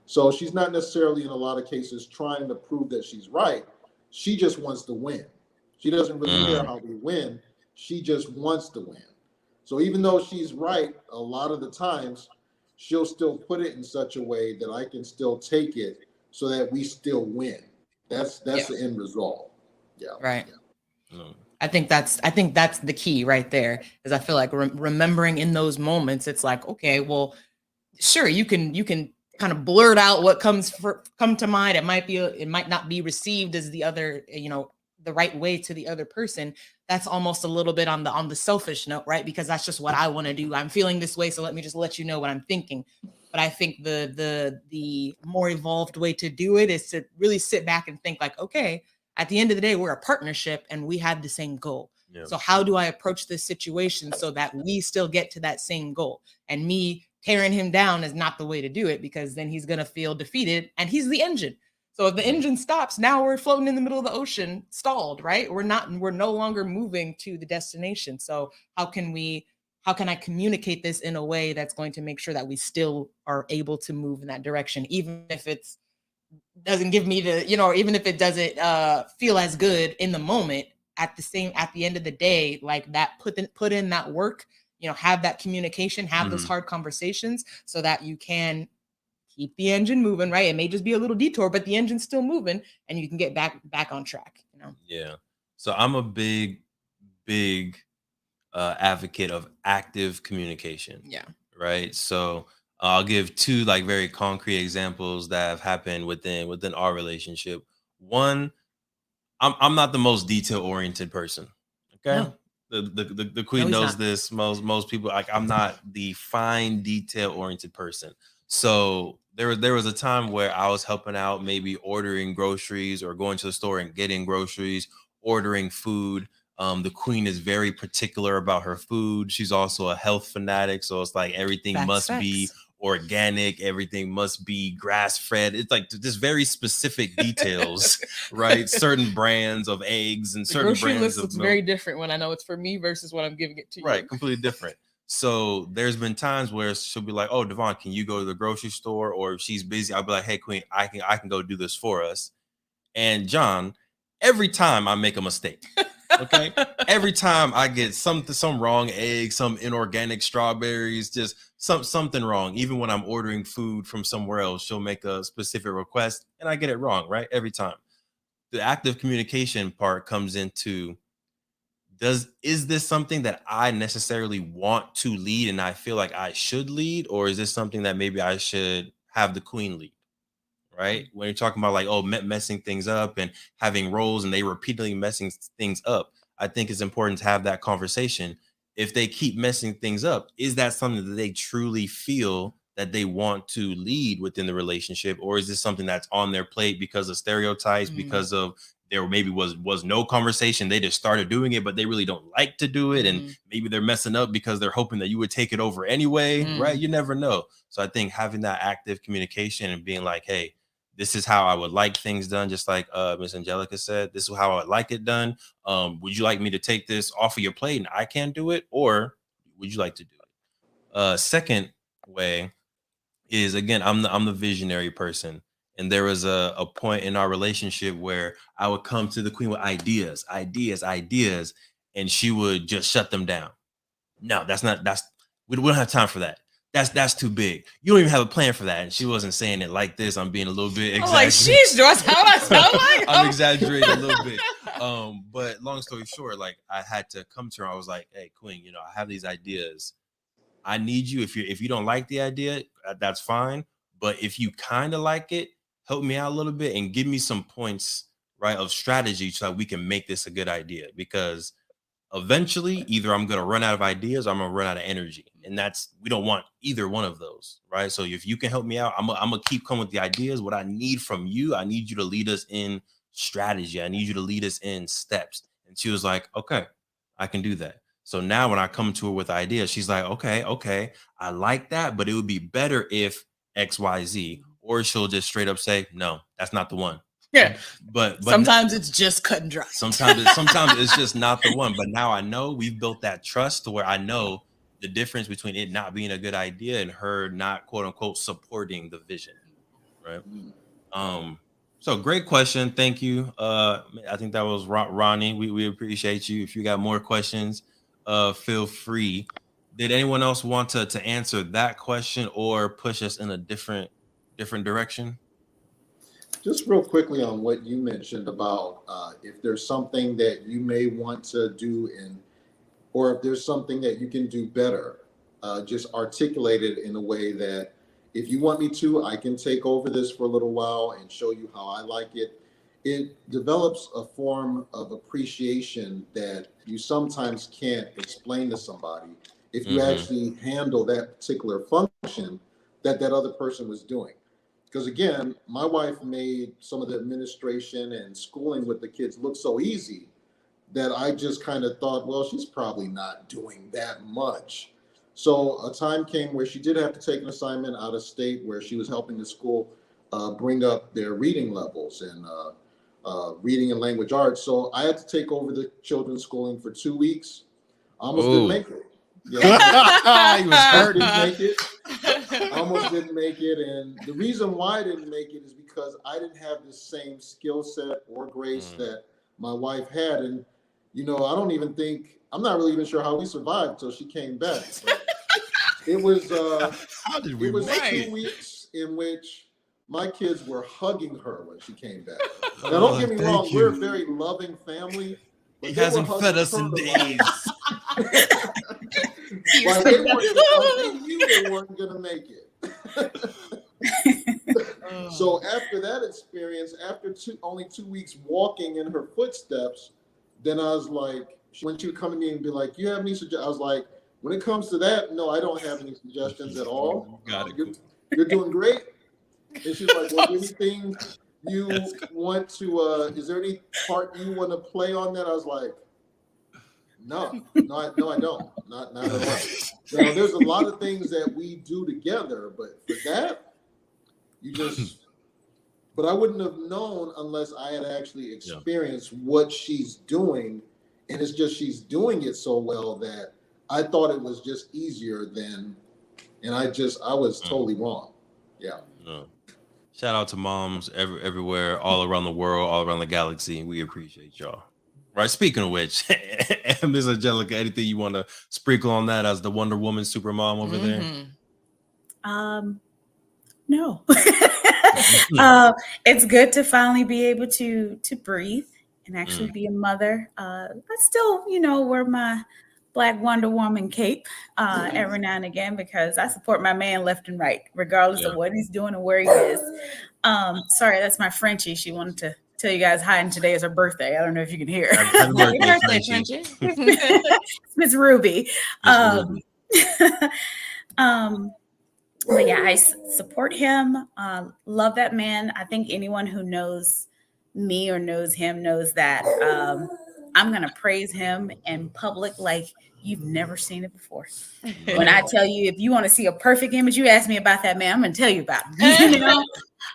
D: So she's not necessarily in a lot of cases trying to prove that she's right. She just wants to win. She doesn't really care how we win. She just wants to win. So even though she's right, a lot of the times she'll still put it in such a way that I can still take it so that we still win. That's the end result. Yeah.
B: Right. Yeah. I think that's the key right there, is I feel like remembering in those moments, it's like, okay, well, sure, you can kind of blurt out what come to mind. It might not be received as the other, the right way to the other person. That's almost a little bit on the selfish note, right? Because that's just what I want to do. I'm feeling this way, so let me just let you know what I'm thinking. But I think the more evolved way to do it is to really sit back and think like, okay, at the end of the day, we're a partnership and we have the same goal. Yeah. So how do I approach this situation so that we still get to that same goal? And me tearing him down is not the way to do it, because then he's going to feel defeated, and he's the engine. So if the engine stops, now we're floating in the middle of the ocean, stalled, right? We're no longer moving to the destination. So how can I communicate this in a way that's going to make sure that we still are able to move in that direction, even if it doesn't give me even if it doesn't feel as good in the moment, at the end of the day, like that, put in that work, have that communication, have those hard conversations so that you can keep the engine moving, right? It may just be a little detour, but the engine's still moving and you can get back on track,
A: Yeah. So I'm a big advocate of active communication.
B: Yeah.
A: Right. So I'll give 2 like very concrete examples that have happened within our relationship. One, I'm not the most detail oriented person. Okay. No. The queen knows this. Most people, like, I'm not the fine detail oriented person. So there was a time where I was helping out, maybe ordering groceries or going to the store and getting groceries, ordering food. The queen is very particular about her food. She's also a health fanatic, so it's like everything must be organic, everything must be grass-fed. It's like just very specific details, right? Certain brands of eggs and
B: The
A: certain
B: grocery
A: brands
B: list
A: of
B: looks
A: milk.
B: very different when I know it's for me versus when I'm giving it to you.
A: Right, completely different. So there's been times where she'll be like, "Oh, Devon, can you go to the grocery store?" Or if she's busy, I'll be like, "Hey, Queen, I can go do this for us." And John, every time I make a mistake, okay, every time I get some wrong egg, some inorganic strawberries, just something wrong. Even when I'm ordering food from somewhere else, she'll make a specific request, and I get it wrong, right, every time. The active communication part comes into, is this something that I necessarily want to lead and I feel like I should lead, or is this something that maybe I should have the queen lead? Right? When you're talking about like, oh, messing things up and having roles and they repeatedly messing things up, I think it's important to have that conversation. If they keep messing things up, is that something that they truly feel that they want to lead within the relationship, or is this something that's on their plate because of stereotypes, because of there maybe was no conversation, they just started doing it, but they really don't like to do it, and maybe they're messing up because they're hoping that you would take it over anyway, right? You never know. So I think having that active communication and being like, hey, this is how I would like things done, just like Miss Angelica said, this is how I would like it done. Would you like me to take this off of your plate and I can't do it, or would you like to do it? Second way is, again, I'm the visionary person. And there was a point in our relationship where I would come to the queen with ideas, and she would just shut them down. No, we don't have time for that. That's too big. You don't even have a plan for that. And she wasn't saying it like this. I'm being a little bit
B: I'm like,
A: exaggerating.
B: sheesh, Joyce, how I sound like?
A: I'm exaggerating a little bit. But long story short, like I had to come to her. I was like, hey, queen, I have these ideas. I need you. If you don't like the idea, that's fine. But if you kind of like it, help me out a little bit and give me some points, right, of strategy so that we can make this a good idea. Because eventually, either I'm going to run out of ideas or I'm going to run out of energy. And we don't want either one of those, right? So if you can help me out, I'm going to keep coming with the ideas. What I need from you, I need you to lead us in strategy. I need you to lead us in steps. And she was like, okay, I can do that. So now when I come to her with ideas, she's like, okay, I like that, but it would be better if X, Y, Z, or she'll just straight up say, no, that's not the one.
B: Yeah.
A: But
B: sometimes it's just cut and dry.
A: Sometimes it's just not the one. But now I know we've built that trust to where I know the difference between it not being a good idea and her not, quote unquote, supporting the vision. Right. So great question. Thank you. I think that was Ronnie. We appreciate you. If you got more questions, feel free. Did anyone else want to answer that question or push us in a different direction?
D: Just real quickly on what you mentioned about if there's something that you may want to do or if there's something that you can do better, just articulate it in a way that if you want me to, I can take over this for a little while and show you how I like it. It develops a form of appreciation that you sometimes can't explain to somebody if you actually handle that particular function that other person was doing. Because again, my wife made some of the administration and schooling with the kids look so easy that I just kind of thought, well, she's probably not doing that much. So a time came where she did have to take an assignment out of state where she was helping the school bring up their reading levels and reading and language arts. So I had to take over the children's schooling for 2 weeks. I almost didn't make it. Yeah,
A: He was hurt.
D: I almost didn't make it. And the reason why I didn't make it is because I didn't have the same skill set or grace that my wife had. And, I'm not really even sure how we survived until she came back. But it was,
A: how did we
D: make
A: it?
D: 2 weeks in which my kids were hugging her when she came back. Now, don't get me wrong, we're a very loving family. But
A: he hasn't fed us in days.
D: Like they knew they weren't going to make it. So after that experience, after only 2 weeks walking in her footsteps, then I was like, when she would come to me and be like, you have any suggestions? I was like, when it comes to that, no, I don't have any suggestions at all. You're doing great. And she's like, well, anything you want to, is there any part you want to play on that? I was like, No, I don't. Not at all. Now, there's a lot of things that we do together, but for that, you just. But I wouldn't have known unless I had actually experienced what she's doing, and it's just she's doing it so well that I thought it was just easier than, and I was totally wrong. Yeah.
A: Shout out to moms everywhere, all around the world, all around the galaxy. We appreciate y'all. Right. Speaking of which, Miss Angelica, anything you want to sprinkle on that as the Wonder Woman super mom over there?
C: No. It's good to finally be able to breathe and actually be a mother. I still, wear my Black Wonder Woman cape every now and again because I support my man left and right, regardless of what he's doing and where he is. Sorry, that's my Frenchie. She wanted to tell you guys hi, and today is her birthday. I don't know if you can hear.
A: Happy birthday, Frenchie.
C: Miss Ruby. But yeah, I support him. Love that man. I think anyone who knows me or knows him knows that I'm going to praise him in public like you've never seen it before. When I tell you, if you want to see a perfect image, you ask me about that man, I'm going to tell you about him.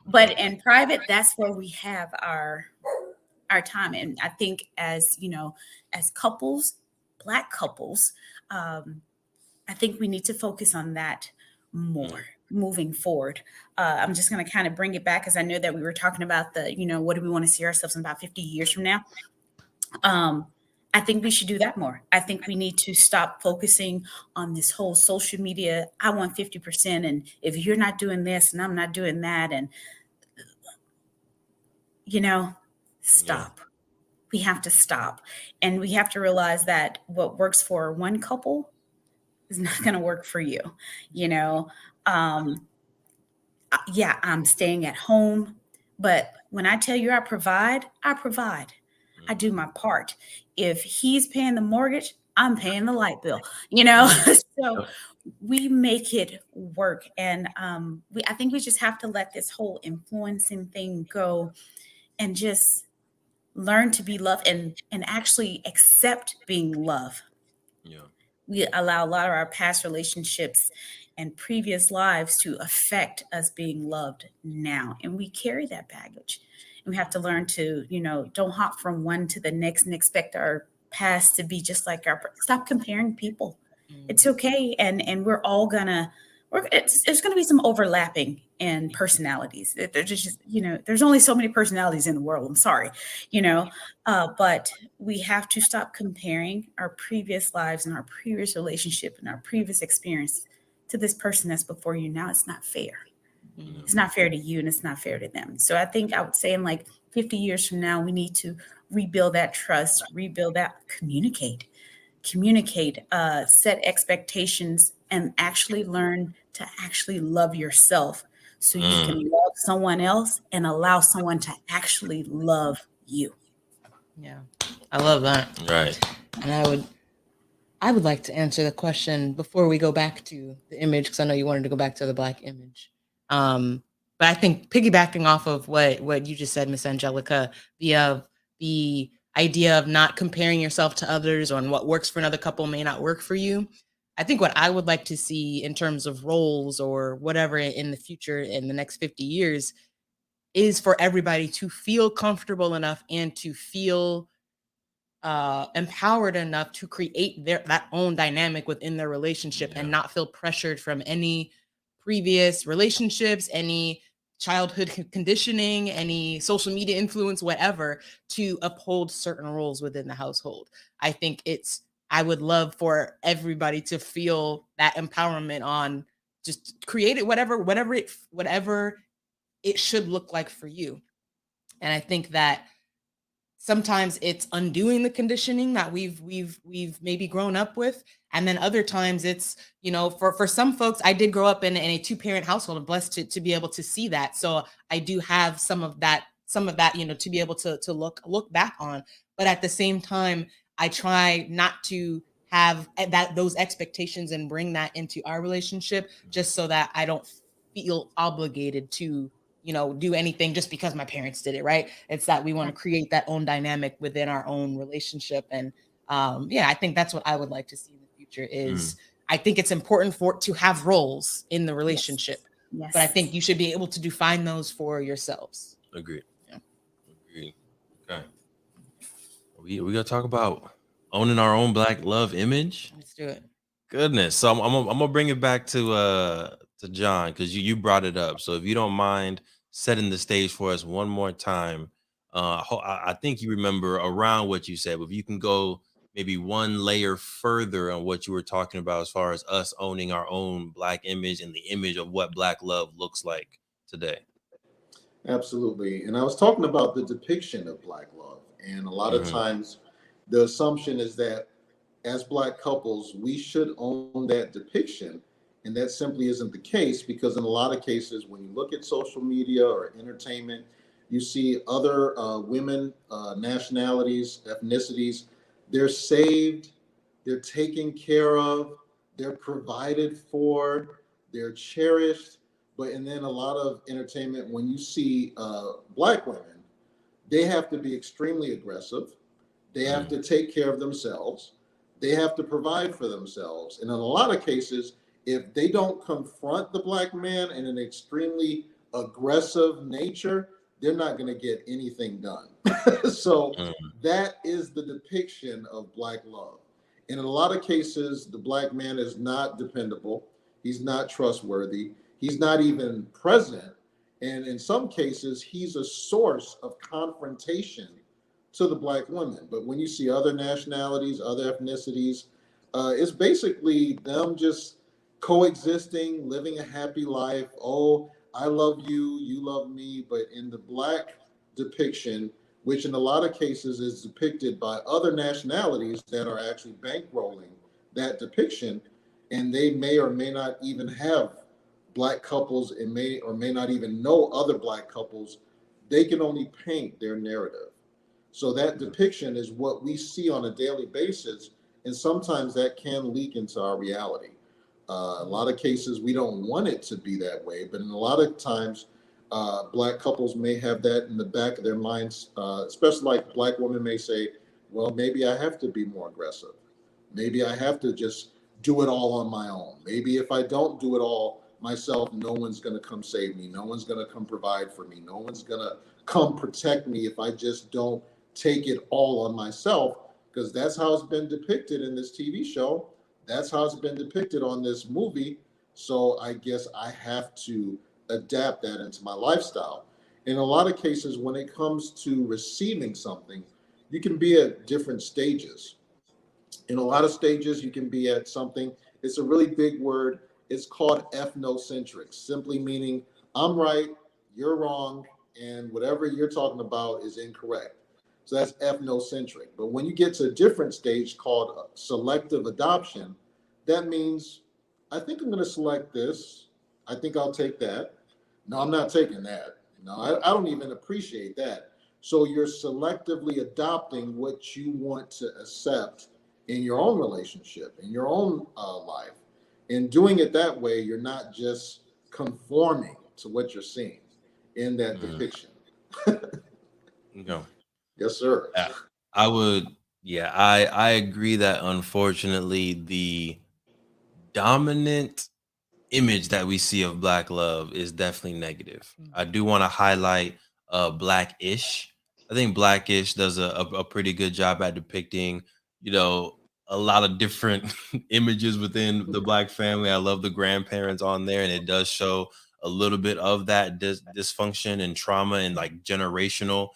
C: But in private, that's where we have our time. And I think as couples, Black couples, I think we need to focus on that more moving forward. I'm just going to kind of bring it back because I know that we were talking about what do we want to see ourselves in about 50 years from now? I think we should do that more. I think we need to stop focusing on this whole social media. I want 50%. And if you're not doing this and I'm not doing that, and, stop. Yeah. We have to stop. And we have to realize that what works for one couple is not going to work for you. I'm staying at home, but when I tell you I provide. I do my part. If he's paying the mortgage, I'm paying the light bill, so we make it work. And I think we just have to let this whole influencing thing go and just learn to be loved and actually accept being loved. Yeah. We allow a lot of our past relationships and previous lives to affect us being loved now. And we carry that baggage. And we have to learn to, don't hop from one to the next and expect our past to be just like stop comparing people. It's okay. And we're all there's going to be some overlapping in personalities. There's just, there's only so many personalities in the world. I'm sorry, but we have to stop comparing our previous lives and our previous relationship and our previous experience to this person that's before you now. It's not fair. It's not fair to you and it's not fair to them. So I think I would say in like 50 years from now, we need to rebuild that trust, rebuild that, communicate, set expectations, and actually learn to actually love yourself so you can love someone else and allow someone to actually love you.
B: Yeah, I love that.
A: Right.
B: And I would like to answer the question before we go back to the image, because I know you wanted to go back to the Black image. But I think piggybacking off of what you just said, Miss Angelica, the idea of not comparing yourself to others or what works for another couple may not work for you. I think what I would like to see in terms of roles or whatever in the future in the next 50 years is for everybody to feel comfortable enough and to feel empowered enough to create that own dynamic within their relationship and not feel pressured from any previous relationships, any childhood conditioning, any social media influence, whatever, to uphold certain roles within the household. I think I would love for everybody to feel that empowerment on just create it, whatever it should look like for you. And I think that sometimes it's undoing the conditioning that we've maybe grown up with. And then other times it's, for some folks, I did grow up in a 2-parent household. I'm blessed to be able to see that. So I do have some of that, to be able to look back on. But at the same time, I try not to have those expectations and bring that into our relationship just so that I don't feel obligated to do anything just because my parents did it, right? It's that we want to create that own dynamic within our own relationship. And Yeah, I think that's what I would like to see in the future is I think it's important to have roles in the relationship,
C: Yes.
B: but I think you should be able to define those for yourselves.
A: Agreed.
B: Yeah.
A: Agreed. Okay. We gonna talk about owning our own Black love image.
B: Let's do it.
A: Goodness. So I'm gonna bring it back to John, because you brought it up. So if you don't mind setting the stage for us one more time, I think you remember around what you said, but if you can go maybe one layer further on what you were talking about as far as us owning our own Black image and the image of what Black love looks like today.
D: Absolutely. And I was talking about the depiction of Black love. And a lot of times the assumption is that as Black couples, we should own that depiction. And that simply isn't the case, because in a lot of cases, when you look at social media or entertainment, you see other women, nationalities, ethnicities, they're saved, they're taken care of, they're provided for, they're cherished. But and then a lot of entertainment, when you see Black women, they have to be extremely aggressive. They have to take care of themselves. They have to provide for themselves. And in a lot of cases, if they don't confront the Black man in an extremely aggressive nature, they're not going to get anything done. So that is the depiction of Black love. In a lot of cases, the Black man is not dependable. He's not trustworthy. He's not even present. And in some cases, he's a source of confrontation to the Black women. But when you see other nationalities, other ethnicities, it's basically them just coexisting, living a happy life. Oh, I love you, you love me. But in the Black depiction, which in a lot of cases is depicted by other nationalities that are actually bankrolling that depiction, and they may or may not even have Black couples and may or may not even know other Black couples, they can only paint their narrative. So that depiction is what we see on a daily basis, and sometimes that can leak into our reality. A lot of cases we don't want it to be that way, but in a lot of times, Black couples may have that in the back of their minds, especially like Black women may say, well, maybe I have to be more aggressive. Maybe I have to just do it all on my own. Maybe if I don't do it all myself, no one's going to come save me. No one's going to come provide for me. No one's going to come protect me if I just don't take it all on myself, because that's how it's been depicted in this TV show. That's how it's been depicted on this movie. So I guess I have to adapt that into my lifestyle. In a lot of cases, when it comes to receiving something, you can be at different stages. In a lot of stages, you can be at something, it's a really big word. It's called ethnocentric, simply meaning I'm right, you're wrong, and whatever you're talking about is incorrect. So that's ethnocentric. But when you get to a different stage called selective adoption, that means I think I'm going to select this. I think I'll take that. No, I'm not taking that. No, I don't even appreciate that. So you're selectively adopting what you want to accept in your own relationship, in your own life. And doing it that way, you're not just conforming to what you're seeing in that depiction.
A: No.
D: Yes, sir.
A: I would, yeah, I agree that unfortunately the dominant image that we see of Black love is definitely negative. I do want to highlight Blackish. I think Blackish does a pretty good job at depicting, you know, a lot of different images within the Black family. I love the grandparents on there, and it does show a little bit of that dysfunction and trauma and like generational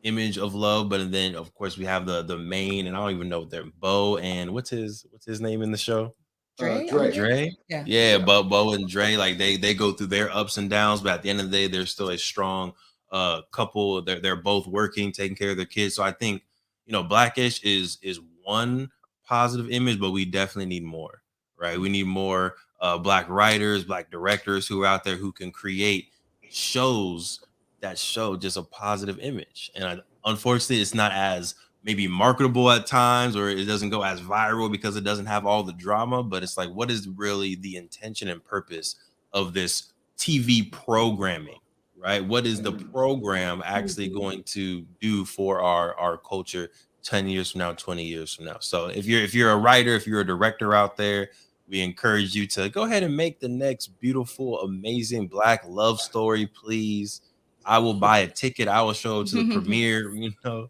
A: image of love. But then of course we have the main, and I don't even know what they're, Bo and what's his name in the show?
B: Dre?
A: Dre.
B: Yeah.
A: Yeah, Bo and Dre, like they go through their ups and downs, but at the end of the day, they're still a strong couple. They're both working, taking care of their kids. So I think, you know, Blackish is one positive image, but we definitely need more, right? We need more Black writers, Black directors who are out there who can create shows that show just a positive image. And unfortunately, it's not as maybe marketable at times, or it doesn't go as viral because it doesn't have all the drama. But it's like, what is really the intention and purpose of this TV programming, right? What is the program actually going to do for our culture 10 years from now, 20 years from now. So if you're a writer, if you're a director out there, we encourage you to go ahead and make the next beautiful, amazing Black love story, please. I will buy a ticket. I will show to the premiere, you know.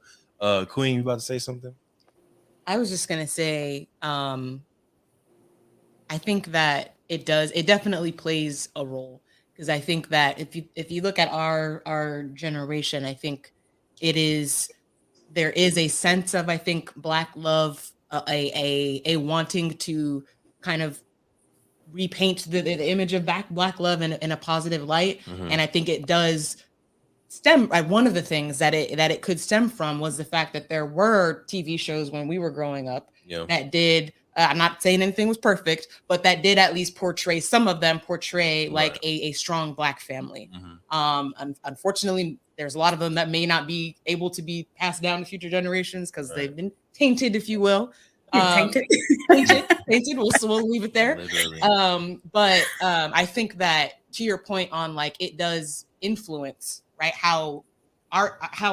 A: Queen, you about to say something?
B: I was just gonna say, I think that it definitely plays a role, because I think that if you look at our generation, I think there is a sense of, I think, Black love, a wanting to kind of repaint the image of Black love in a positive light. And I think it does stem, one of the things that it could stem from was the fact that there were TV shows when we were growing up that did, I'm not saying anything was perfect, but that did at least portray, some of them portray like a strong Black family. Unfortunately, there's a lot of them that may not be able to be passed down to future generations because they've been tainted, if you will. Tainted. We'll leave it there. But I think that, to your point on, like, it does influence, right, how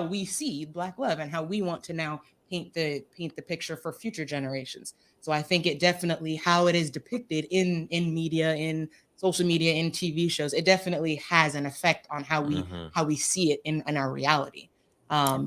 B: we see Black love and how we want to now paint the picture for future generations. So I think it definitely, how it is depicted in media, in social media, in TV shows, it definitely has an effect on how we see it in our reality.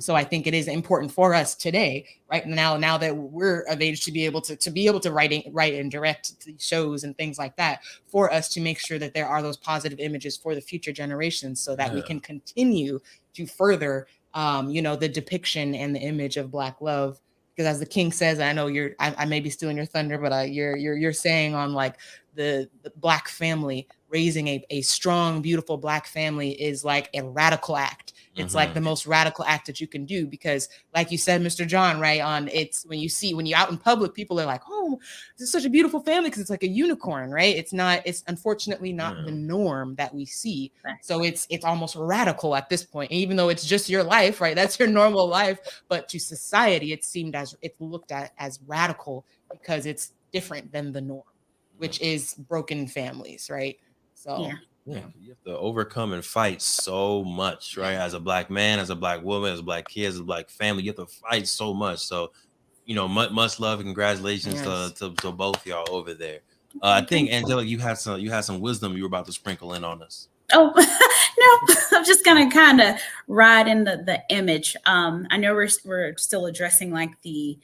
B: So I think it is important for us today, right now that we're of age to be able to write and direct shows and things like that, for us to make sure that there are those positive images for the future generations, so that we can continue to further, the depiction and the image of Black love. Because as the King says, I know I may be stealing your thunder, but you're saying on, like, the Black family, raising a strong, beautiful Black family is like a radical act. It's like the most radical act that you can do, because, like you said, Mr. John, right, it's when you're out in public, people are like, oh, this is such a beautiful family, because it's like a unicorn, right? It's unfortunately not the norm that we see. So it's almost radical at this point. And even though it's just your life, right? That's your normal life. But to society, it's looked at as radical because it's different than the norm, which is broken families, right? So
A: you have to overcome and fight so much, right? As a Black man, as a Black woman, as a Black kid, as a Black family, you have to fight so much. So, much love and congratulations to both y'all over there. I think, Angela, you had some wisdom you were about to sprinkle in on us.
C: Oh, no, I'm just gonna kind of ride in the image. I know we're still addressing, like, the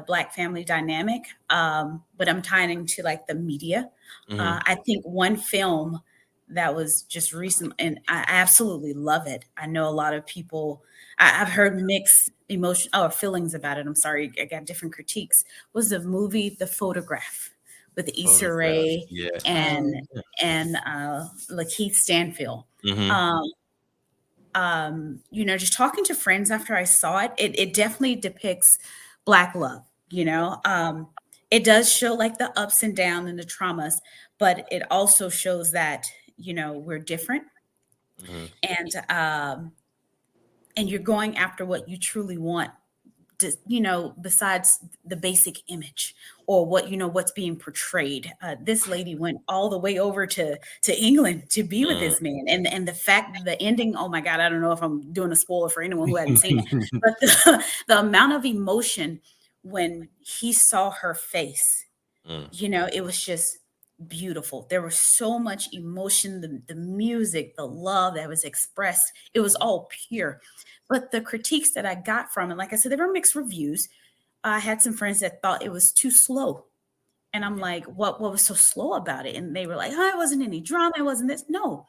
C: Black family dynamic, but I'm tying into, like, the media. I think one film that was just recent, and I absolutely love it. I know a lot of people, I've heard mixed feelings about it. I'm sorry, I got different critiques. Was the movie The Photograph with Issa Rae and Lakeith Stanfield. Just talking to friends after I saw it, it definitely depicts Black love. It does show, like, the ups and downs and the traumas, but it also shows that, we're different, and you're going after what you truly want, besides the basic image or what's being portrayed. This lady went all the way over to England to be with this man, and the fact, the ending, oh my God, I don't know if I'm doing a spoiler for anyone who hadn't seen it, but the amount of emotion when he saw her face, it was just beautiful. There was so much emotion, the music, the love that was expressed, it was all pure. But the critiques that I got from it, like I said, there were mixed reviews. I had some friends that thought it was too slow. And I'm like, what was so slow about it? And they were like, oh, it wasn't any drama. It wasn't this. No,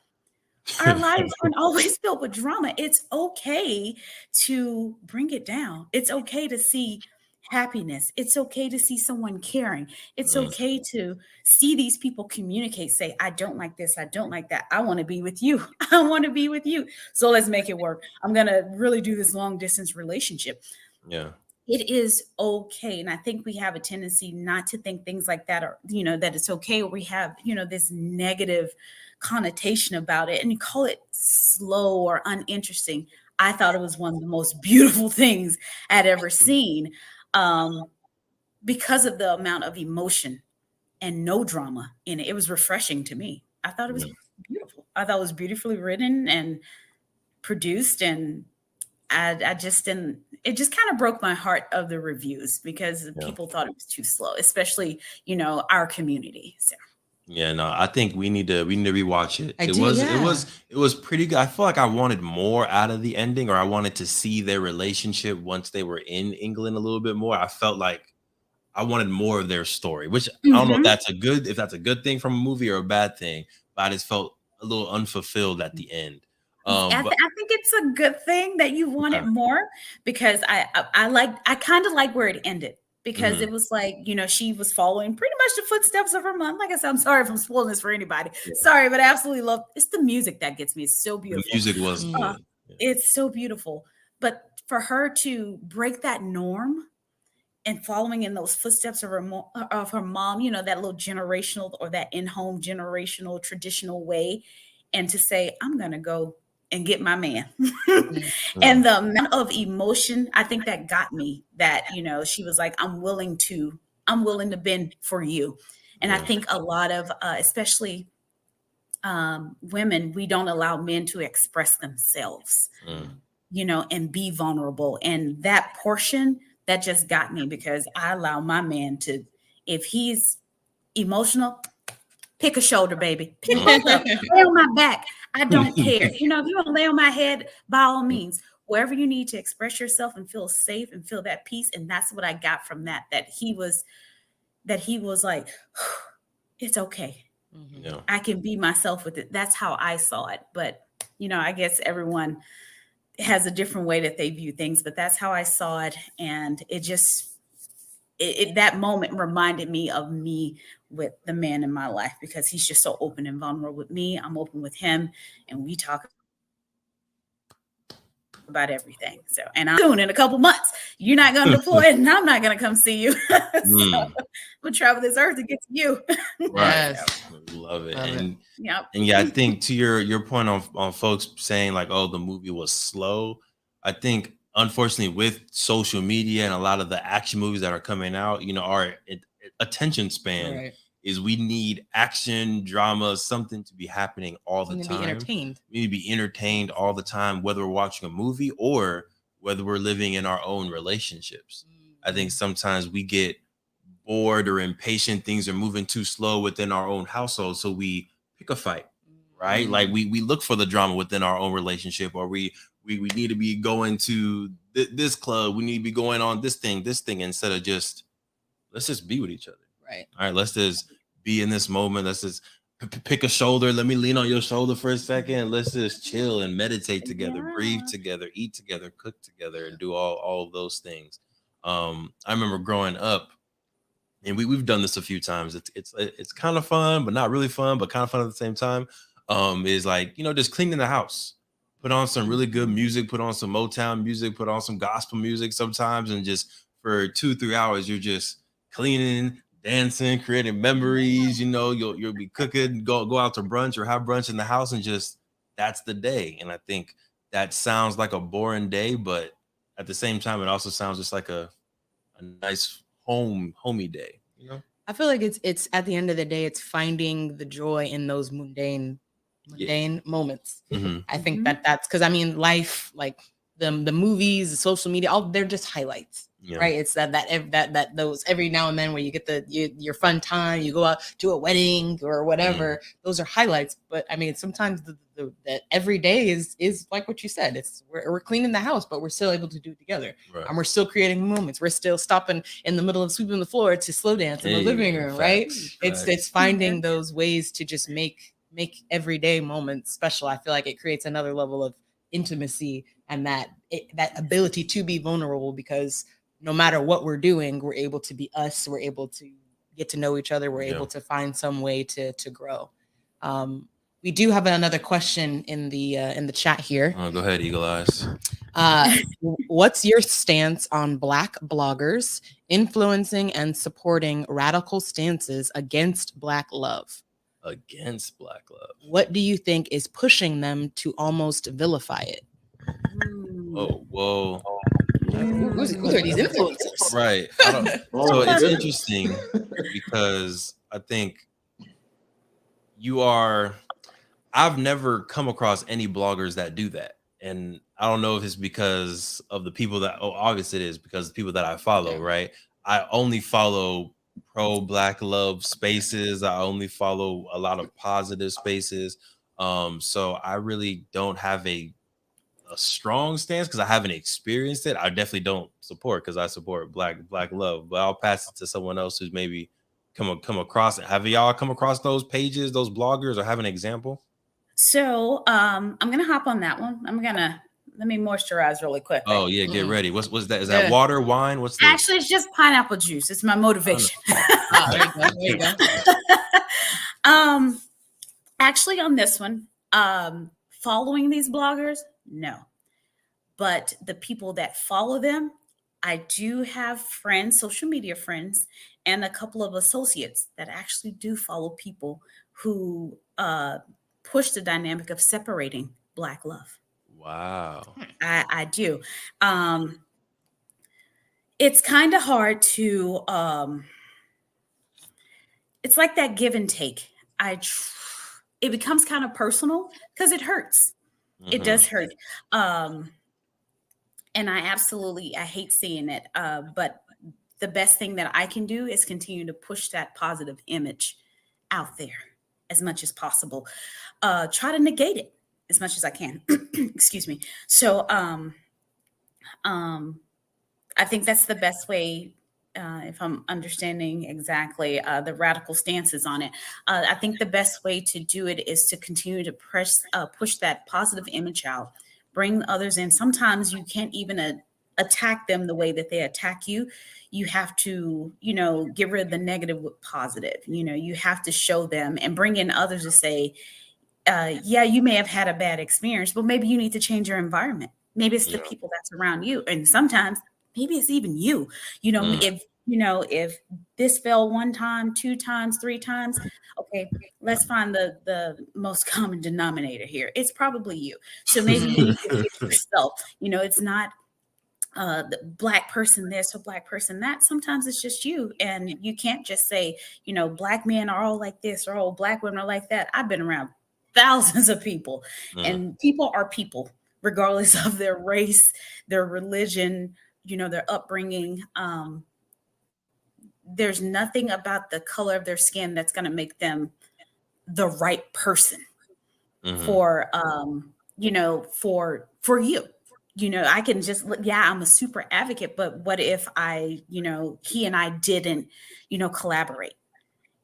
C: our lives aren't always filled with drama. It's okay to bring it down. It's okay to see happiness. It's okay to see someone caring. It's okay to see these people communicate, say, I don't like this. I don't like that. I want to be with you. I want to be with you. So let's make it work. I'm going to really do this long distance relationship.
A: Yeah.
C: It is okay. And I think we have a tendency not to think things like that, or, that it's okay. Or we have, this negative connotation about it, and you call it slow or uninteresting. I thought it was one of the most beautiful things I'd ever seen, because of the amount of emotion and no drama in it. It was refreshing to me. I thought it was beautiful. I thought it was beautifully written and produced, and I just didn't. it just kind of broke my heart of the reviews because people thought it was too slow, especially, our community. So.
A: Yeah, no, I think we need to rewatch it. It was pretty good. I feel like I wanted more out of the ending, or I wanted to see their relationship once they were in England a little bit more. I felt like I wanted more of their story, which I don't know if that's a good thing from a movie or a bad thing, but I just felt a little unfulfilled at the end.
C: I think it's a good thing that you wanted more, because I kind of like where it ended, because it was like, she was following pretty much the footsteps of her mom. Like I said, I'm sorry if I'm spoiling this for anybody. Yeah. Sorry, but I absolutely love it's the music that gets me. It's so beautiful.
A: The music was good.
C: It's so beautiful. But for her to break that norm and following in those footsteps of her mom, that little generational, or that in-home generational traditional way, and to say, I'm going to go and get my man. And the amount of emotion, I think that got me, that, she was like, I'm willing to bend for you. And I think a lot of, especially women, we don't allow men to express themselves, and be vulnerable. And that portion, that just got me, because I allow my man to, if he's emotional, pick a shoulder, baby. Pick both up. Lay on my back. I don't care. If you don't lay on my head, by all means, wherever you need to express yourself and feel safe and feel that peace. And that's what I got from that he was like, it's okay. Yeah. I can be myself with it. That's how I saw it. But, I guess everyone has a different way that they view things, but that's how I saw it. And it just, that moment reminded me of me with the man in my life, because he's just so open and vulnerable with me. I'm open with him, and we talk about everything. So, and I'm soon, in a couple months, you're not going to deploy, and I'm not going to come see you. So, we'll travel this earth to get to you.
A: Right. Love it. And I think to your point on folks saying like, oh, the movie was slow. I think, unfortunately, with social media and a lot of the action movies that are coming out, our attention span is, we need action, drama, something to be happening all the time. We need to be entertained all the time, whether we're watching a movie or whether we're living in our own relationships. I think sometimes we get bored or impatient. Things are moving too slow within our own household, so we pick a fight, right? Like we look for the drama within our own relationship, or we need to be going to this club. We need to be going on this thing, instead of just, let's just be with each other.
B: Right.
A: All right. Let's just be in this moment. Let's just pick a shoulder. Let me lean on your shoulder for a second. Let's just chill and meditate together, breathe together, eat together, cook together, and do all of those things. I remember growing up, and we've done this a few times. It's kind of fun, but not really fun, but kind of fun at the same time. Is like, just cleaning the house. Put on some really good music, put on some Motown music, put on some gospel music sometimes, and just for 2-3 hours, you're just cleaning, dancing, creating memories. You'll be cooking, go out to brunch or have brunch in the house, and just, that's the day. And I think that sounds like a boring day, but at the same time, it also sounds just like a nice homey day.
B: I feel like it's at the end of the day, it's finding the joy in those mundane moments. I think that's because, life, like the movies, the social media, they're just highlights, right? It's that those every now and then where you get your fun time, you go out to a wedding or whatever. Those are highlights. But sometimes the every day is like what you said. It's we're cleaning the house, but we're still able to do it together, and we're still creating moments. We're still stopping in the middle of sweeping the floor to slow dance in the living room, right? It's finding those ways to just make everyday moments special. I feel like it creates another level of intimacy, and that ability to be vulnerable, because no matter what we're doing, we're able to be us. We're able to get to know each other. We're able to find some way to grow. We do have another question in the chat here.
A: Oh, go ahead, Eagle Eyes.
B: What's your stance on Black bloggers influencing and supporting radical stances against Black love?
A: Against Black love.
B: What do you think is pushing them to almost vilify it?
A: Oh, whoa.
B: Who are these influencers?
A: Right. So it's interesting because I think I've never come across any bloggers that do that. and I don't know if it's because of the people that, obviously it is because the people that I follow, right? I only follow pro Black love spaces. I only follow a lot of positive spaces. So I really don't have a strong stance because I haven't experienced it. I definitely don't support because I support black love, but I'll pass it to someone else who's maybe come across it. Have y'all come across those pages, those bloggers, or have an example?
C: So I'm gonna hop on that one. Let me moisturize really quick.
A: Oh yeah, get ready. What's that? Is that water, wine? What's the
C: Actually, it's just pineapple juice. It's my motivation.
B: There you go.
C: Actually on this one, following these bloggers, no. But the people that follow them, I do have friends, social media friends, and a couple of associates that actually do follow people who push the dynamic of separating Black love.
A: Wow.
C: I do. It's kind of hard to, it's like that give and take. It becomes kind of personal because it hurts.
A: Mm-hmm.
C: It does hurt. And I hate seeing it. But the best thing that I can do is continue to push that positive image out there as much as possible. Try to negate it as much as I can. Excuse me. So I think that's the best way, if I'm understanding exactly the radical stances on it. I think the best way to do it is to continue to push that positive image out, bring others in. Sometimes you can't even attack them the way that they attack you. You have to, get rid of the negative with positive. You have to show them and bring in others to say, yeah, you may have had a bad experience, but maybe you need to change your environment. Maybe it's the people that's around you. And sometimes maybe it's even you, if this fell 1 time, 2 times, 3 times, okay, let's find the most common denominator here. It's probably you. So maybe you need to fix yourself. It's not the Black person this or Black person that. Sometimes it's just you. And you can't just say, Black men are all like this or oh, Black women are like that. I've been around thousands of people and people are people, regardless of their race, their religion, their upbringing. There's nothing about the color of their skin that's going to make them the right person for you. I can just, I'm a super advocate, but what if he and I didn't, collaborate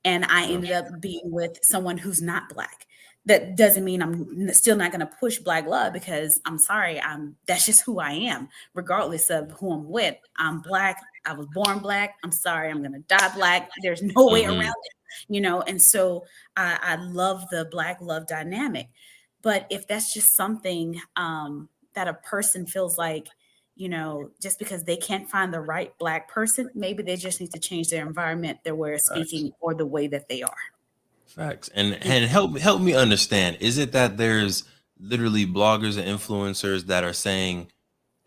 C: and I ended up being with someone who's not Black? That doesn't mean I'm still not going to push Black love, because I'm sorry, that's just who I am, regardless of who I'm with. I'm Black. I was born Black. I'm sorry, I'm going to die Black. There's no way around it, and so I love the Black love dynamic. But if that's just something that a person feels like, just because they can't find the right Black person, maybe they just need to change their environment, their way of speaking, or the way that they are.
A: Facts. And help me understand. Is it that there's literally bloggers and influencers that are saying,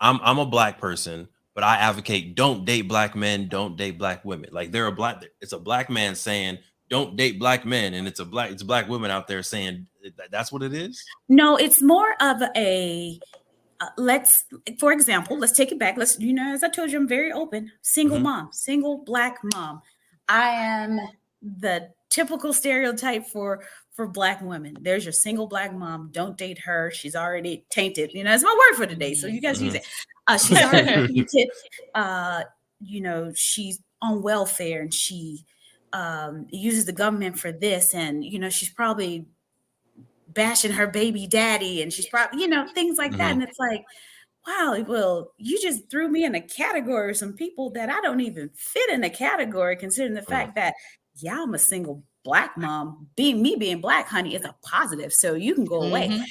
A: I'm a Black person, but I advocate don't date Black men, don't date Black women? Like it's a Black man saying don't date Black men, and it's Black women out there saying that's what it is?
C: No, it's more of a for example, let's take it back. Let's, as I told you, I'm very open. Single mom, single Black mom. I am the typical stereotype for Black women. There's your single Black mom. Don't date her. She's already tainted. It's my word for today. So you guys use it. She's already tainted. She's on welfare and she uses the government for this. And, she's probably bashing her baby daddy and she's probably, things like that. And it's like, wow, well, you just threw me in a category of some people that I don't even fit in a category, considering the fact that, I'm a single Black mom. Me being Black, honey, is a positive. So you can go away,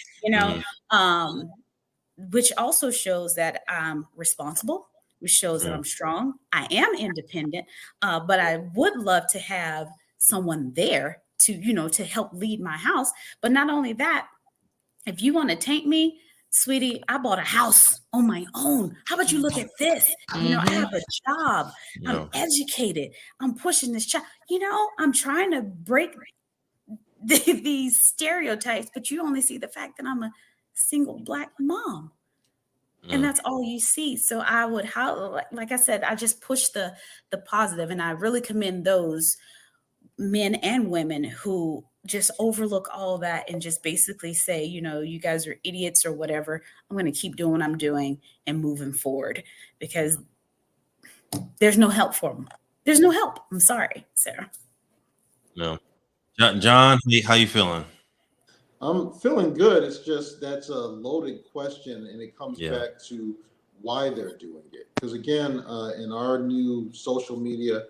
C: which also shows that I'm responsible, which shows that I'm strong. I am independent, but I would love to have someone there to help lead my house. But not only that, if you want to taint me, sweetie, I bought a house on my own. How about you look at this? I have a job. I'm educated. I'm pushing this child. I'm trying to break these stereotypes, but you only see the fact that I'm a single Black mom. And that's all you see. So I would, like I said, I just push the positive, and I really commend those men and women who just overlook all that and just basically say, you guys are idiots or whatever. I'm going to keep doing what I'm doing and moving forward, because there's no help for them. There's no help. I'm sorry, Sarah.
A: No. John, how you feeling?
D: I'm feeling good. It's just that's a loaded question, and it comes back to why they're doing it. Because again, in our new social media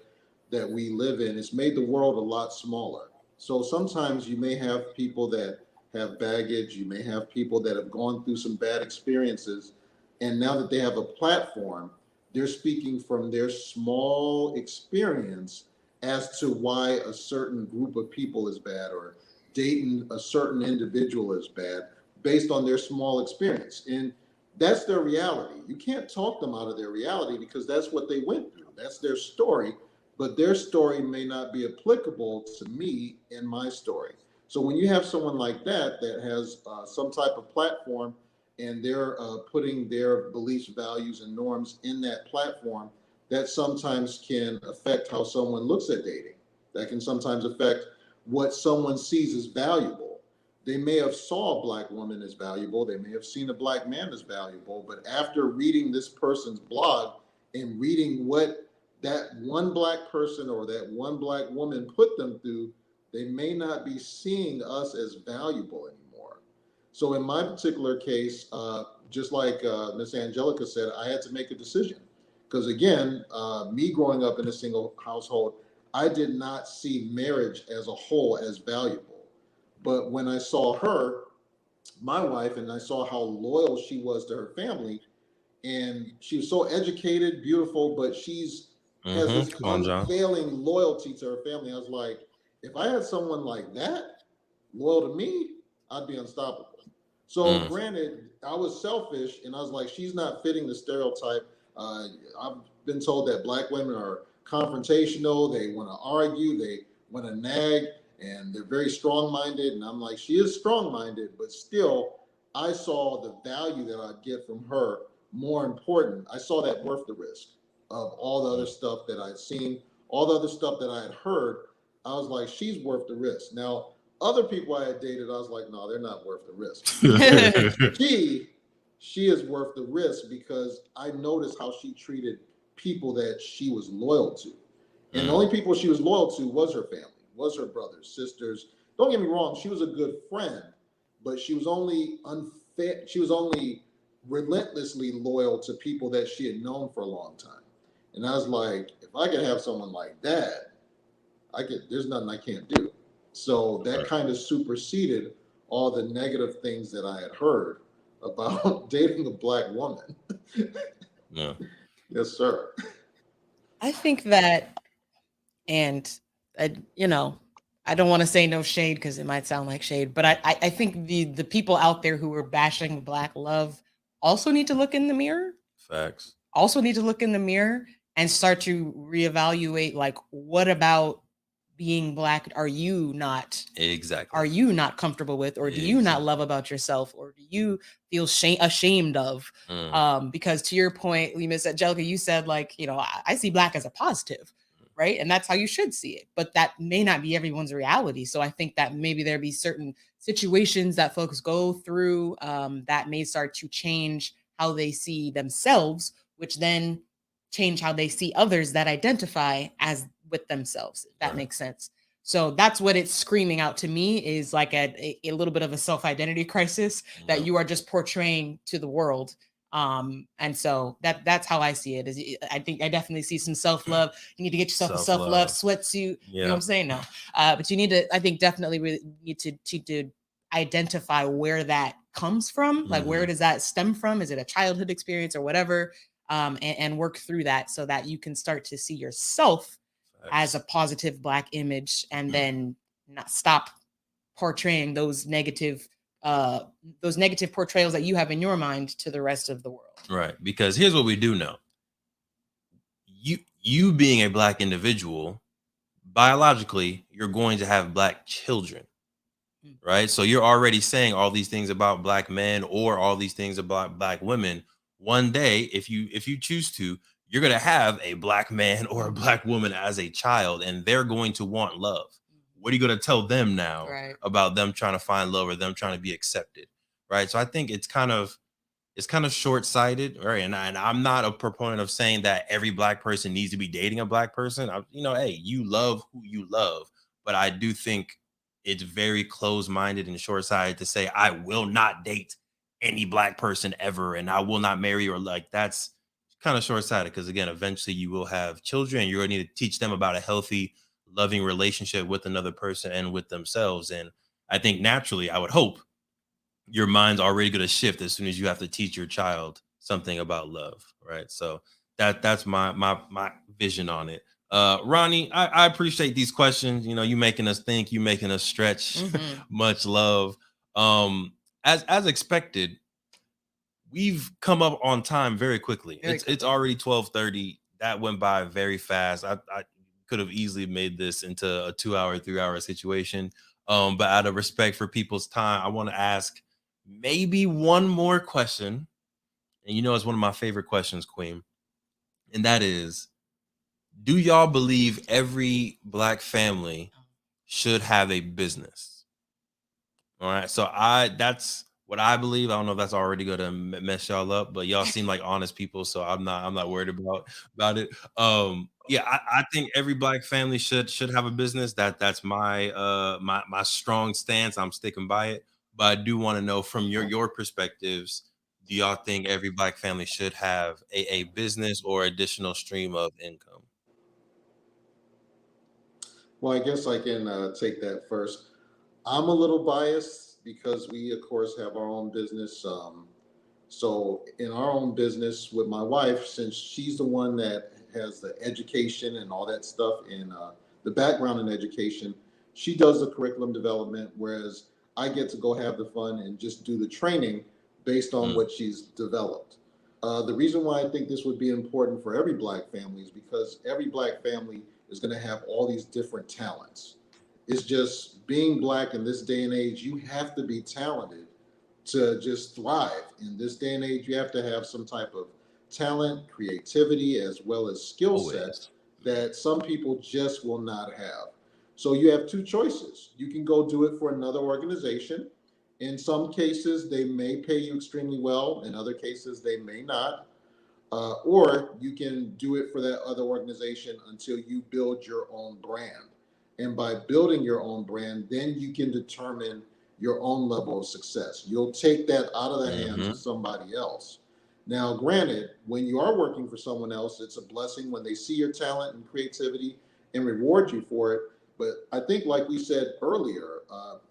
D: that we live in, it's made the world a lot smaller. So sometimes you may have people that have baggage, you may have people that have gone through some bad experiences, and now that they have a platform, they're speaking from their small experience as to why a certain group of people is bad, or dating a certain individual is bad based on their small experience. And that's their reality. You can't talk them out of their reality, because that's what they went through. That's their story, but their story may not be applicable to me and my story. So when you have someone like that has some type of platform, and they're putting their beliefs, values, and norms in that platform, that sometimes can affect how someone looks at dating. That can sometimes affect what someone sees as valuable. They may have saw a Black woman as valuable, they may have seen a Black man as valuable, but after reading this person's blog and reading what that one Black person or that one Black woman put them through, they may not be seeing us as valuable anymore. So in my particular case, just like Miss Angelica said, I had to make a decision. Because again, me growing up in a single household, I did not see marriage as a whole as valuable. But when I saw her, my wife, and I saw how loyal she was to her family, and she was so educated, beautiful, but has this unfailing loyalty to her family. I was like, if I had someone like that loyal to me, I'd be unstoppable. So granted, I was selfish, and I was like, she's not fitting the stereotype. I've been told that Black women are confrontational, they want to argue, they want to nag, and they're very strong-minded. And I'm like, she is strong-minded, but still, I saw the value that I'd get from her more important. I saw that worth the risk of all the other stuff that I'd seen, all the other stuff that I had heard. I was like, she's worth the risk. Now, other people I had dated, I was like, no, they're not worth the risk. She is worth the risk, because I noticed how she treated people that she was loyal to. And the only people she was loyal to was her family, was her brothers, sisters. Don't get me wrong, she was a good friend, but she was only relentlessly loyal to people that she had known for a long time. And I was like, if I could have someone like that, there's nothing I can't do. So that kind of superseded all the negative things that I had heard about dating a Black woman.
A: Yeah.
D: Yes, sir.
B: I think that, and I don't want to say no shade, because it might sound like shade, but I think the people out there who are bashing Black love also need to look in the mirror.
A: Facts.
B: Also need to look in the mirror and start to reevaluate, like, what about being Black are you not comfortable with, or do you not love about yourself, or do you feel ashamed of? Because to your point, Miss Angelica, you said, like, I see Black as a positive, right? And that's how you should see it, but that may not be everyone's reality. So I think that maybe there be certain situations that folks go through that may start to change how they see themselves, which then change how they see others that identify as with themselves, if that makes sense. So that's what it's screaming out to me, is like a little bit of a self-identity crisis that you are just portraying to the world. And so that's how I see it. Is I think I definitely see some self-love. You need to get yourself a self-love sweatsuit. You know what I'm saying? No. But you need to, I think, definitely really need to identify where that comes from. Like, where does that stem from? Is it a childhood experience or whatever? And work through that so that you can start to see yourself as a positive Black image, and then not stop portraying those negative portrayals that you have in your mind to the rest of the world.
A: Right. Because here's what we do know. You being a Black individual, biologically, you're going to have Black children. right? So you're already saying all these things about Black men or all these things about Black women. One day, if you choose to, you're going to have a Black man or a Black woman as a child, and they're going to want love. What are you going to tell them now about them trying to find love or them trying to be accepted, right? So I think it's kind of short-sighted, right? And I'm not a proponent of saying that every Black person needs to be dating a Black person. Hey, you love who you love, but I do think it's very close-minded and short-sighted to say I will not date any Black person ever, and I will not marry, or like that's kind of short-sighted, because again, eventually you will have children, and you're going to need to teach them about a healthy, loving relationship with another person and with themselves. And I think naturally, I would hope your mind's already going to shift as soon as you have to teach your child something about love, right? So that's my vision on it. Ronnie, I appreciate these questions. You making us think, you making us stretch. Much love. As expected, we've come up on time very quickly. It's already 12:30. That went by very fast. I could have easily made this into a 2-hour, 3-hour situation. But out of respect for people's time, I want to ask maybe one more question. And it's one of my favorite questions, Queen. And that is, do y'all believe every Black family should have a business? All right. So that's what I believe. I don't know if that's already going to mess y'all up, but y'all seem like honest people, so I'm not worried about it. Yeah, I think every Black family should have a business. That's my my strong stance. I'm sticking by it. But I do want to know from your perspectives, do y'all think every Black family should have a business or additional stream of income?
D: Well, I guess I can take that first. I'm a little biased because we, of course, have our own business. So, in our own business with my wife, since she's the one that has the education and all that stuff and the background in education, she does the curriculum development, whereas I get to go have the fun and just do the training based on what she's developed. The reason why I think this would be important for every Black family is because every Black family is going to have all these different talents. It's just being Black in this day and age, you have to be talented to just thrive. In this day and age, you have to have some type of talent, creativity, as well as skill sets that some people just will not have. So you have two choices. You can go do it for another organization. In some cases, they may pay you extremely well. In other cases, they may not. Or you can do it for that other organization until you build your own brand. And by building your own brand, then you can determine your own level of success. You'll take that out of the hands of somebody else. Now, granted, when you are working for someone else, it's a blessing when they see your talent and creativity and reward you for it. But I think, like we said earlier,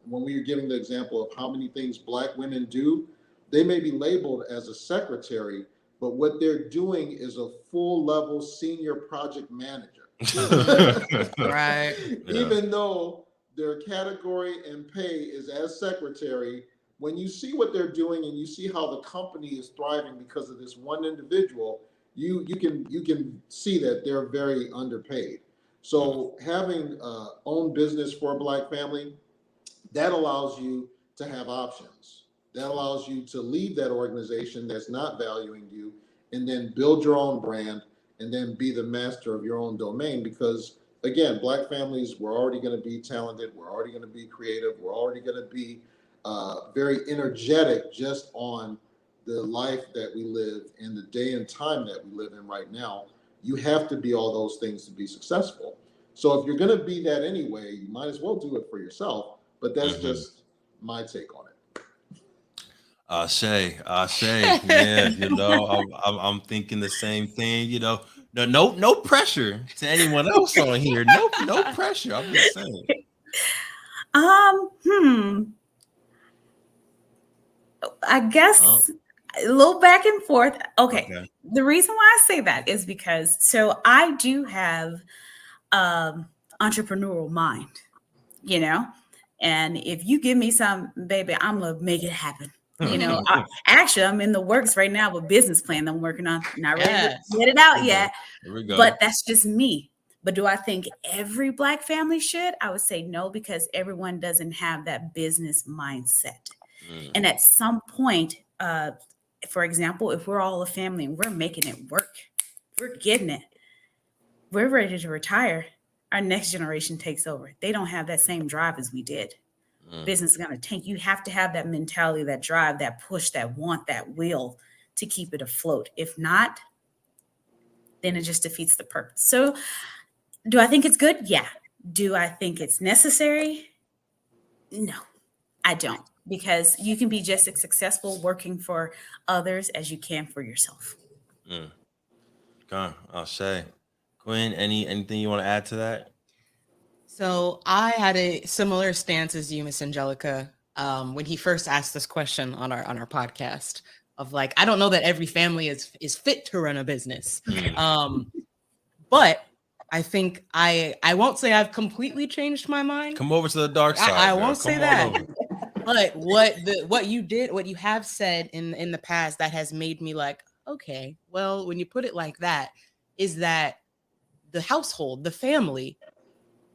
D: when we were giving the example of how many things Black women do, they may be labeled as a secretary, but what they're doing is a full level senior project manager.
B: Right.
D: Even though their category and pay is as secretary, when you see what they're doing and you see how the company is thriving because of this one individual, you can see that they're very underpaid. So having own business for a Black family, that allows you to have options. That allows you to leave that organization that's not valuing you and then build your own brand and then be the master of your own domain. Because again, Black families, we're already going to be talented. We're already going to be creative. We're already going to be very energetic just on the life that we live and the day and time that we live in right now. You have to be all those things to be successful. So if you're going to be that anyway, you might as well do it for yourself. But that's just my take on it.
A: Ashe, yeah, I'm thinking the same thing. No pressure to anyone else on here. No pressure. I'm just saying.
C: I guess a little back and forth. Okay. The reason why I say that is because I do have entrepreneurial mind, and if you give me some, baby, I'm gonna make it happen. Actually, I'm in the works right now with a business plan that I'm working on. Not ready to get it out yet, but that's just me. But do I think every Black family should? I would say no, because everyone doesn't have that business mindset. And at some point, for example, if we're all a family and we're making it work, we're getting it, we're ready to retire, our next generation takes over. They don't have that same drive as we did. Business is going to tank. You have to have that mentality, that drive, that push, that want, that will to keep it afloat. If not, then it just defeats the purpose. So do I think it's good? Yeah. Do I think it's necessary? No, I don't. Because you can be just as successful working for others as you can for yourself.
A: Okay, I'll say. Quinn, anything you want to add to that?
B: So I had a similar stance as you, Miss Angelica, when he first asked this question on our podcast of like, I don't know that every family is fit to run a business. But I think I won't say I've completely changed my mind.
A: Come over to the dark side.
B: I
A: girl.
B: won't
A: Come
B: say
A: on
B: that.
A: over.
B: But what you have said in the past that has made me like, okay, well, when you put it like that, is that the household, the family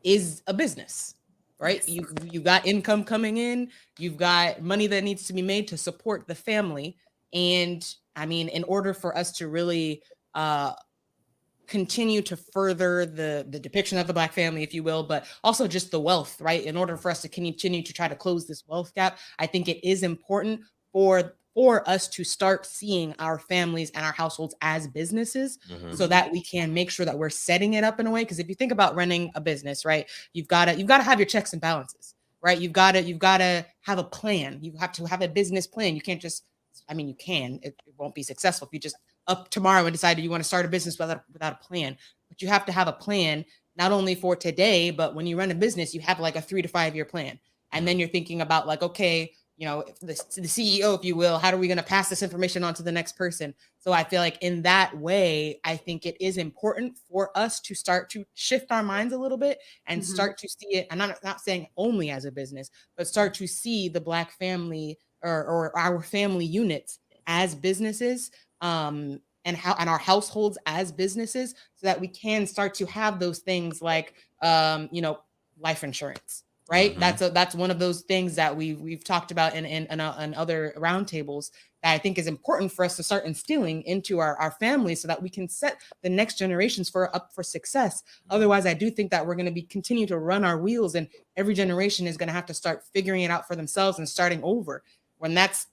B: is a business, right?
C: Yes.
B: You got income coming in, you've got money that needs to be made to support the family. And I mean, in order for us to really continue to further the depiction of the Black family, if you will, but also just the wealth, right? In order for us to continue to try to close this wealth gap, I think it is important for us to start seeing our families and our households as businesses, so that we can make sure that we're setting it up in a way. Because if you think about running a business, right, you've got to have your checks and balances, right? You've got to have a plan. You have to have a business plan. You can't just, I mean, you can, it won't be successful if you just up tomorrow and decide you want to start a business without a plan. But you have to have a plan, not only for today, but when you run a business, you have like a 3 to 5 year plan. And then you're thinking about like, okay, you know, the CEO, if you will, how are we going to pass this information on to the next person? So I feel like in that way, I think it is important for us to start to shift our minds a little bit and start to see it. And I'm not saying only as a business, but start to see the Black family or our family units as businesses, and our households as businesses, so that we can start to have those things like, you know, life insurance. Right. That's one of those things that we've talked about in other roundtables that I think is important for us to start instilling into our families, so that we can set the next generations up for success. Otherwise, I do think that we're going to be continue to run our wheels, and every generation is going to have to start figuring it out for themselves and starting over. When that's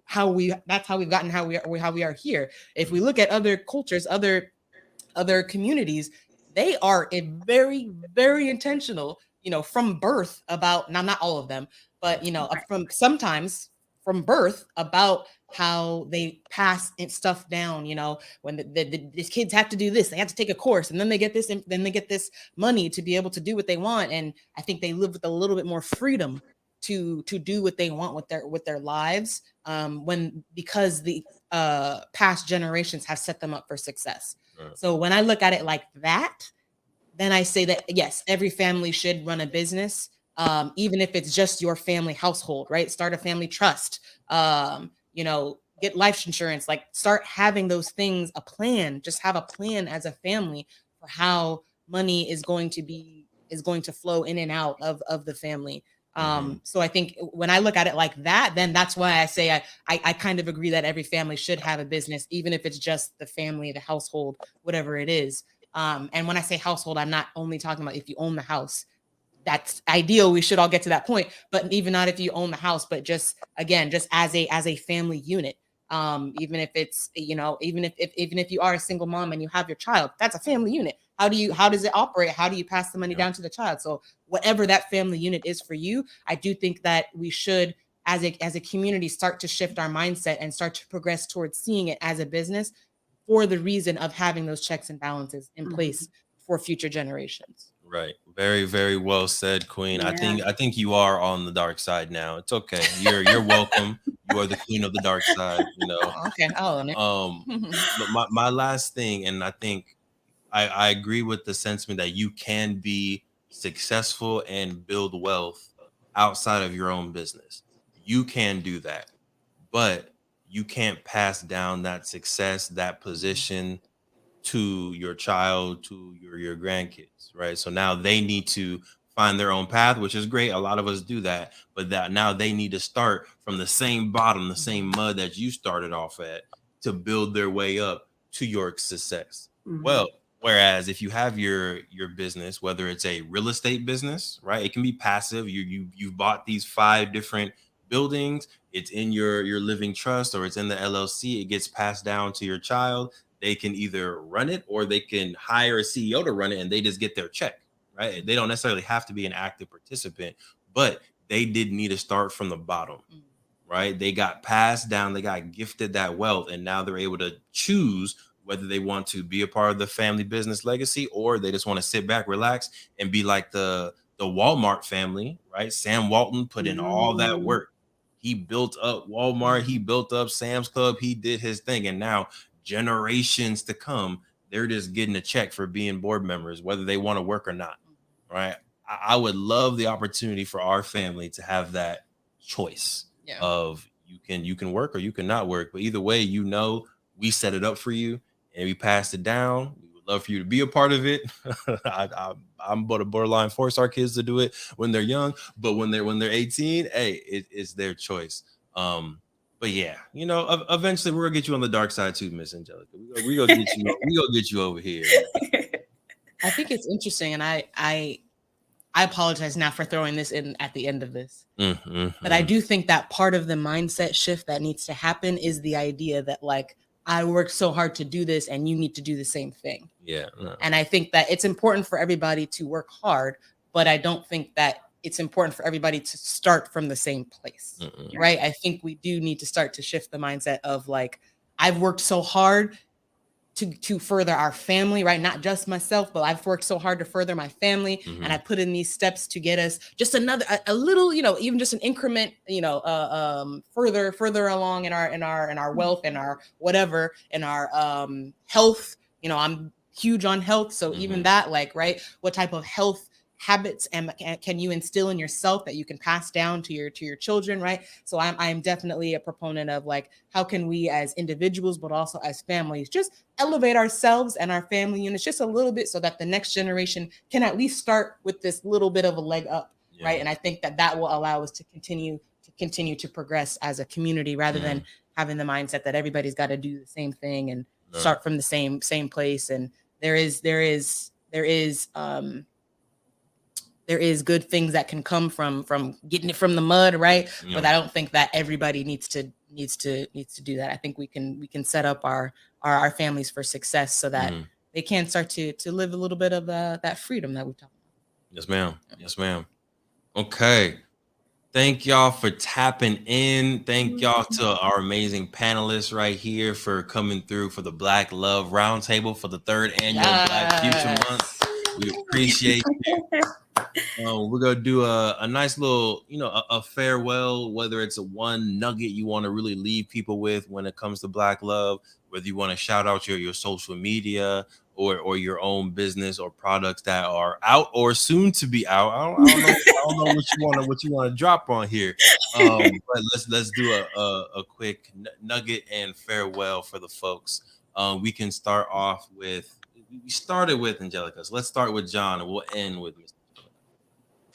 B: how we've gotten how we are here. If we look at other cultures, other communities, they are very, very intentional, you know, from birth about, now not all of them, but you know, from birth about how they pass stuff down. You know, when these kids have to do this, they have to take a course, and then they get this, and then they get this money to be able to do what they want. And I think they live with a little bit more freedom to do what they want with their lives, because the past generations have set them up for success. So when I look at it like that, then I say that yes, every family should run a business, even if it's just your family household, right? Start a family trust, you know, get life insurance, like start having those things, a plan, just have a plan as a family for how money is going to flow in and out of the family. So I think when I look at it like that, then that's why I say I kind of agree that every family should have a business, even if it's just the family, the household, whatever it is. And when I say household, I'm not only talking about if you own the house. That's ideal. We should all get to that point, but even not if you own the house, but just again, just as a family unit. Even if it's, you know, even if you are a single mom and you have your child, that's a family unit. How does it operate? How do you pass the money down to the child? So whatever that family unit is for you, I do think that we should, as a community, start to shift our mindset and start to progress towards seeing it as a business, for the reason of having those checks and balances in place for future generations.
A: Right. Very, very well said, Queen.
C: Yeah.
A: I think you are on the dark side now. It's okay. You're welcome. You are the queen of the dark side, you know.
B: Okay, I'll own it.
A: But my last thing, and I think I agree with the sentiment that you can be successful and build wealth outside of your own business. You can do that, but you can't pass down that success, that position, to your child, to your grandkids, right? So now they need to find their own path, which is great. A lot of us do that, but that now they need to start from the same bottom, the same mud that you started off at, to build their way up to your success. Well, whereas if you have your business, whether it's a real estate business, right, it can be passive. You've bought these 5 different buildings. It's in your living trust, or it's in the LLC. It gets passed down to your child. They can either run it, or they can hire a CEO to run it, and they just get their check, right? They don't necessarily have to be an active participant, but they did need to start from the bottom, right? They got passed down, they got gifted that wealth, and now they're able to choose whether they want to be a part of the family business legacy, or they just want to sit back, relax, and be like the Walmart family, right? Sam Walton put in all that work. He built up Walmart, he built up Sam's Club, he did his thing, and now generations to come, they're just getting a check for being board members, whether they want to work or not, right? I would love the opportunity for our family to have that choice of you can work or you cannot work, but either way, we set it up for you and we passed it down. We would love for you to be a part of it. I'm about to borderline force our kids to do it when they're young, but when they're 18, hey, it's their choice. But yeah, eventually we're gonna get you on the dark side too, Miss Angelica. We gonna get you. We gonna get you over here.
B: I think it's interesting, and I apologize now for throwing this in at the end of this. But I do think that part of the mindset shift that needs to happen is the idea that, like, I worked so hard to do this and you need to do the same thing.
A: Yeah.
B: And I think that it's important for everybody to work hard, but I don't think that it's important for everybody to start from the same place, right? I think we do need to start to shift the mindset of, like, I've worked so hard to further our family, right? Not just myself, but I've worked so hard to further my family, and I put in these steps to get us just a little, even just an increment, further along in our wealth and our whatever, in our health. I'm huge on health, so even that, like, right, what type of health habits can you instill in yourself that you can pass down to your children, right? So I'm definitely a proponent of, like, how can we as individuals, but also as families, just elevate ourselves and our family units just a little bit, so that the next generation can at least start with this little bit of a leg up, right? And I think that will allow us to continue to progress as a community, rather than having the mindset that everybody's got to do the same thing and start from the same place. And there is good things that can come from getting it from the mud, right? But I don't think that everybody needs to do that. I think we can set up our families for success, so that they can start to live a little bit of that freedom that we talked about.
A: Yes, ma'am. Yes, ma'am. Okay. Thank y'all for tapping in. Thank y'all to our amazing panelists right here for coming through for the Black Love Roundtable for the 3rd annual Black Future Month. We appreciate you. We're gonna do a nice little, a farewell, whether it's a one nugget you want to really leave people with when it comes to Black love, whether you want to shout out your social media or your own business or products that are out or soon to be out. I don't know what you want to drop on here. But let's do a quick nugget and farewell for the folks. We can start off with, we started with Angelica, so let's start with John and we'll end with Mr.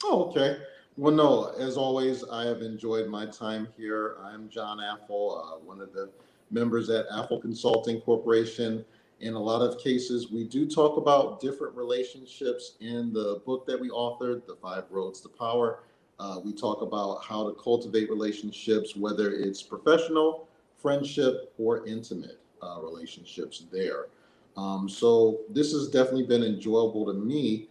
D: Oh, okay. Well, no, as always, I have enjoyed my time here. I'm John Affle, one of the members at Affle Consulting Corporation. In a lot of cases, we do talk about different relationships in the book that we authored, The 5 Roads to Power. We talk about how to cultivate relationships, whether it's professional, friendship, or intimate relationships there. So this has definitely been enjoyable to me.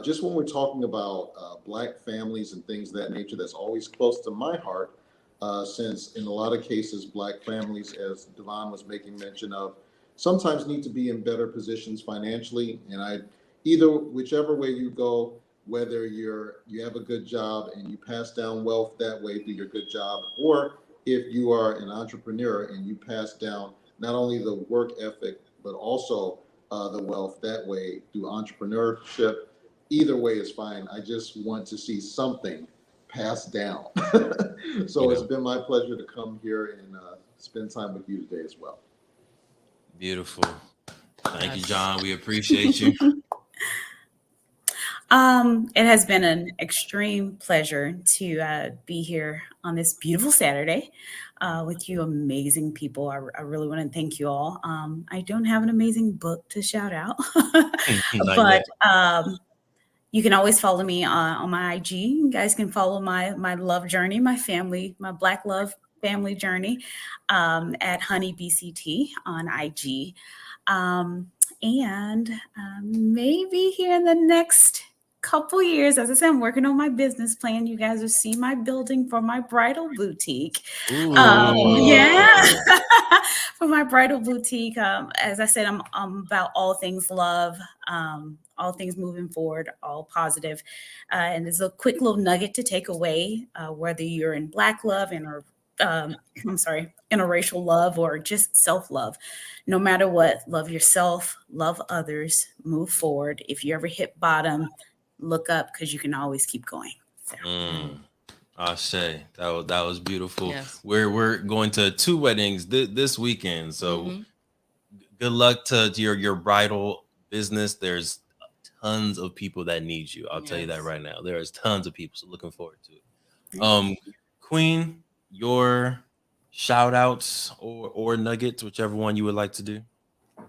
D: Just when we're talking about Black families and things of that nature, that's always close to my heart, since in a lot of cases, Black families, as Devon was making mention of, sometimes need to be in better positions financially. And whichever way you go, whether you have a good job and you pass down wealth that way through your good job, or if you are an entrepreneur and you pass down not only the work ethic, but also the wealth that way through entrepreneurship. Either way is fine. I just want to see something passed down. So it's been my pleasure to come here and spend time with you today as well.
A: Beautiful. Thank you, John. We appreciate you.
C: It has been an extreme pleasure to be here on this beautiful Saturday with you amazing people. I really want to thank you all. I don't have an amazing book to shout out,
A: Not
C: but
A: yet.
C: you can always follow me on my IG. You guys can follow my love journey, my family, my Black love family journey at HoneyBCT on IG. And maybe here in the next couple years, as I said, I'm working on my business plan. You guys will see my building for my bridal boutique. Yeah, for my bridal boutique. As I said, I'm about all things love, all things moving forward, all positive. And there's a quick little nugget to take away, whether you're in Black love or interracial love or just self-love. No matter what, love yourself, love others, move forward. If you ever hit bottom, look up because you can always keep going. So.
A: Ashe, that was beautiful.
B: Yes.
A: We're going to 2 weddings this weekend, so good luck to your bridal business. There's tons of people that need you. I'll tell you that right now. There's tons of people, so looking forward to it. Queen, your shout outs or nuggets, whichever one you would like to do.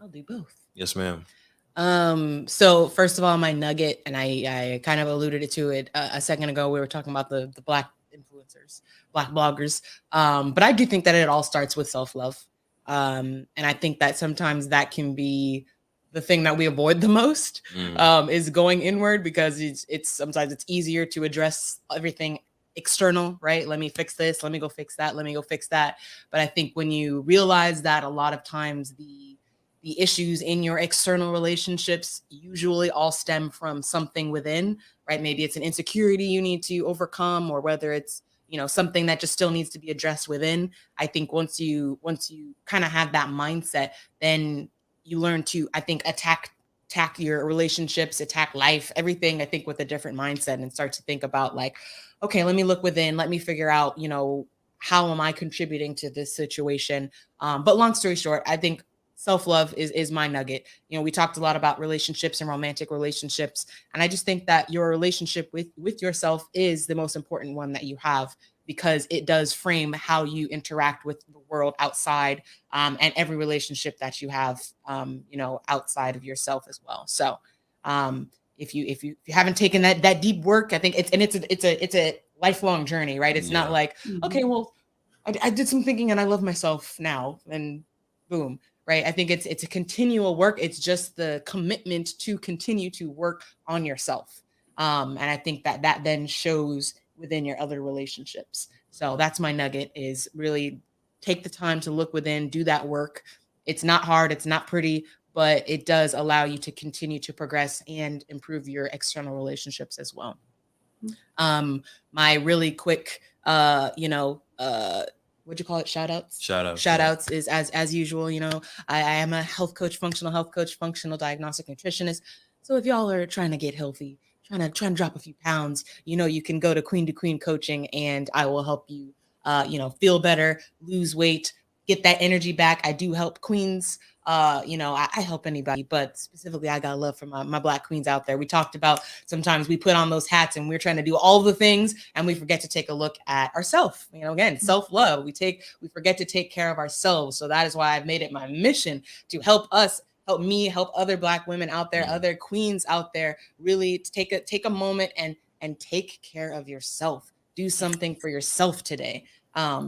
B: I'll do both.
A: Yes, ma'am.
B: So first of all, my nugget, and I kind of alluded to it a second ago. We were talking about the Black influencers, Black bloggers. But I do think that it all starts with self-love. And I think that sometimes that can be the thing that we avoid the most, is going inward, because it's sometimes it's easier to address everything external, right? Let me fix this. Let me go fix that. Let me go fix that. But I think when you realize that a lot of times the issues in your external relationships usually all stem from something within, right? Maybe it's an insecurity you need to overcome, or whether it's, something that just still needs to be addressed within. I think once you kind of have that mindset, then you learn to, I think, attack your relationships, attack life, everything, I think, with a different mindset, and start to think about like, okay, let me look within, let me figure out, how am I contributing to this situation? But long story short, I think self-love is my nugget. We talked a lot about relationships and romantic relationships, and I just think that your relationship with yourself is the most important one that you have, because it does frame how you interact with the world outside, and every relationship that you have, outside of yourself as well. So if you haven't taken that deep work, I think it's a lifelong journey, right? It's not like, okay, well, I did some thinking and I love myself now, and boom. Right. I think it's a continual work. It's just the commitment to continue to work on yourself. And I think that then shows within your other relationships. So that's my nugget, is really take the time to look within, do that work. It's not hard. It's not pretty, but it does allow you to continue to progress and improve your external relationships as well. My really quick, what'd you call it? Shout outs is as usual. I am a health coach, functional diagnostic nutritionist. So if y'all are trying to get healthy, trying to drop a few pounds, you can go to Queen to Queen coaching, and I will help you, feel better, lose weight, get that energy back. I do help queens. I help anybody, but specifically I got love for my Black queens out there. We talked about sometimes we put on those hats and we're trying to do all the things and we forget to take a look at ourselves. Again, self-love. We forget to take care of ourselves. So that is why I've made it my mission to help me, help other Black women out there, other queens out there, really take a moment and take care of yourself. Do something for yourself today.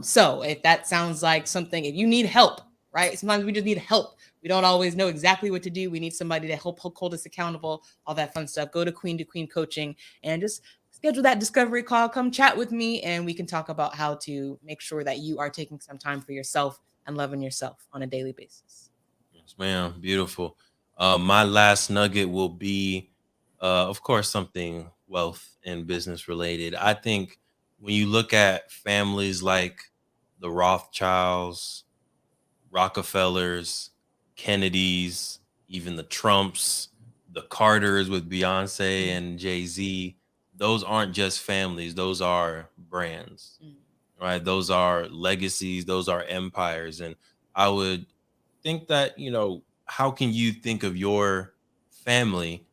B: So if that sounds like something, if you need help, right? Sometimes we just need help. We don't always know exactly what to do. We need somebody to help hold us accountable, all that fun stuff. Go to Queen coaching and just schedule that discovery call. Come chat with me and we can talk about how to make sure that you are taking some time for yourself and loving yourself on a daily basis.
A: Yes, ma'am. Beautiful. My last nugget will be, of course, something wealth and business related. I think when you look at families like the Rothschilds, Rockefellers, Kennedys, even the Trumps, the Carters with Beyonce and Jay-Z, those aren't just families, those are brands, right? Those are legacies, those are empires. And I would think that, how can you think of your family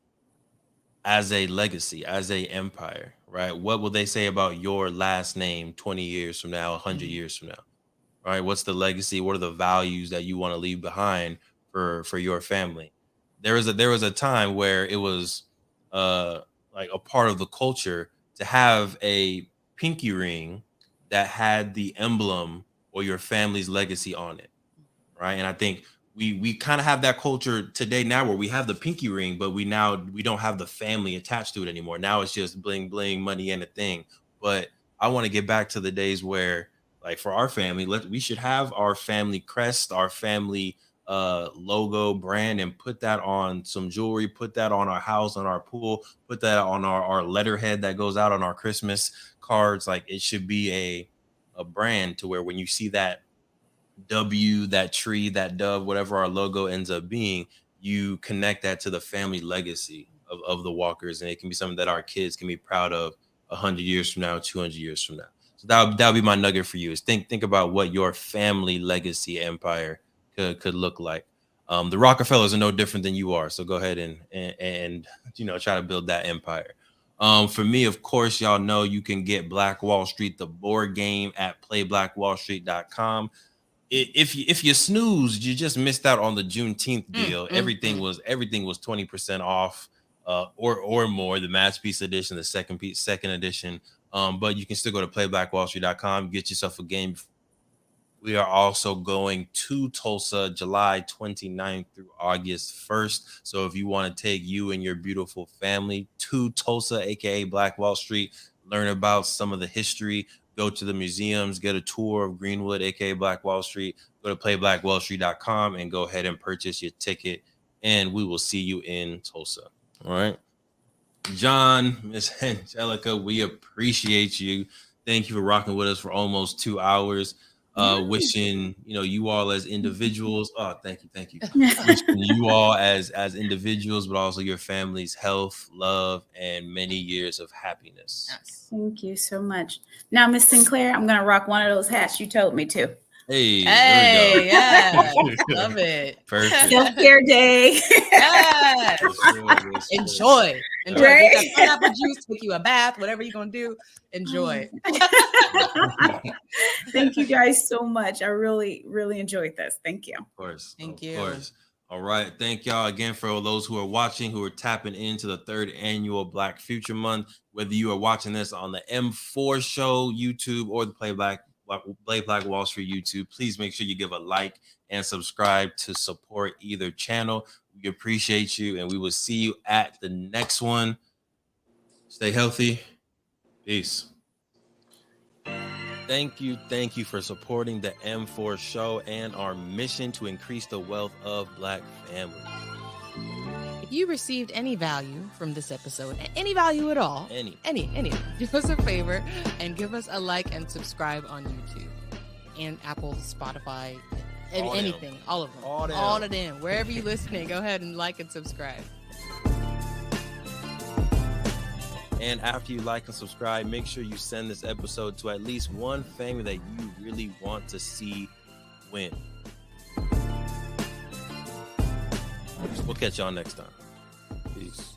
A: as a legacy, as a empire, right? What will they say about your last name 20 years from now, 100 years from now, right? What's the legacy? What are the values that you want to leave behind for your family? There was a time where it was like a part of the culture to have a pinky ring that had the emblem or your family's legacy on it, right? And I think we kind of have that culture today now where we have the pinky ring, but we don't have the family attached to it anymore. Now it's just bling bling, money and a thing. But I want to get back to the days where, like, for our family, we should have our family crest, our family logo, brand, and put that on some jewelry, put that on our house, on our pool, put that on our letterhead that goes out on our Christmas cards. Like, it should be a brand to where when you see that W, that tree, that dove, whatever our logo ends up being, you connect that to the family legacy of the Walkers, and it can be something that our kids can be proud of 100 years from now, 200 years from now. So that'll be my nugget for you, is think about what your family legacy empire could look like. The Rockefellers are no different than you are, so go ahead and try to build that empire. For me, of course, y'all know you can get Black Wall Street, the board game, at playbblackwallstreet.com. If you snoozed, you just missed out on the Juneteenth deal. Everything was 20% off, or more. The Masterpiece edition, the second edition. But you can still go to playblackwallstreet.com, get yourself a game. We are also going to Tulsa July 29th through August 1st. So if you want to take you and your beautiful family to Tulsa, aka Black Wall Street, learn about some of the history, go to the museums, get a tour of Greenwood, aka Black Wall Street, go to playblackwallstreet.com and go ahead and purchase your ticket. And we will see you in Tulsa. All right. John, Miss Angelica, we appreciate you. Thank you for rocking with us for almost 2 hours. Wishing you all as individuals. Oh, thank you. Wishing you all as individuals, but also your families, health, love, and many years of happiness.
C: Yes. Thank you so much. Now, Miss Sinclair, I'm gonna rock one of those hats you told me to.
A: Hey, there we go.
B: Yeah, love it.
C: Perfect. Self-care day.
B: Yes.
A: Yes,
B: Enjoy.
C: Right?
B: Get that pineapple juice, take you a bath, whatever you're gonna do. Enjoy.
C: Thank you guys so much. I really, really enjoyed this. Thank you.
A: Of course.
B: Thank you.
A: Of course. All right. Thank y'all again for those who are watching, who are tapping into the 3rd annual Black Future Month. Whether you are watching this on the M4 Show YouTube or the Play Black Wall Street YouTube, please make sure you give a like and subscribe to support either channel. We appreciate you, and we will see you at the next one. Stay healthy. Peace. Thank you for supporting the M4 Show and our mission to increase the wealth of Black families.
B: If you received any value from this episode, any value at all, any, do us a favor and give us a like and subscribe on YouTube and Apple, Spotify, anything, all of them, all of them. Wherever you're listening, go ahead and like and subscribe.
A: And after you like and subscribe, make sure you send this episode to at least one family that you really want to see win. We'll catch y'all next time. Peace.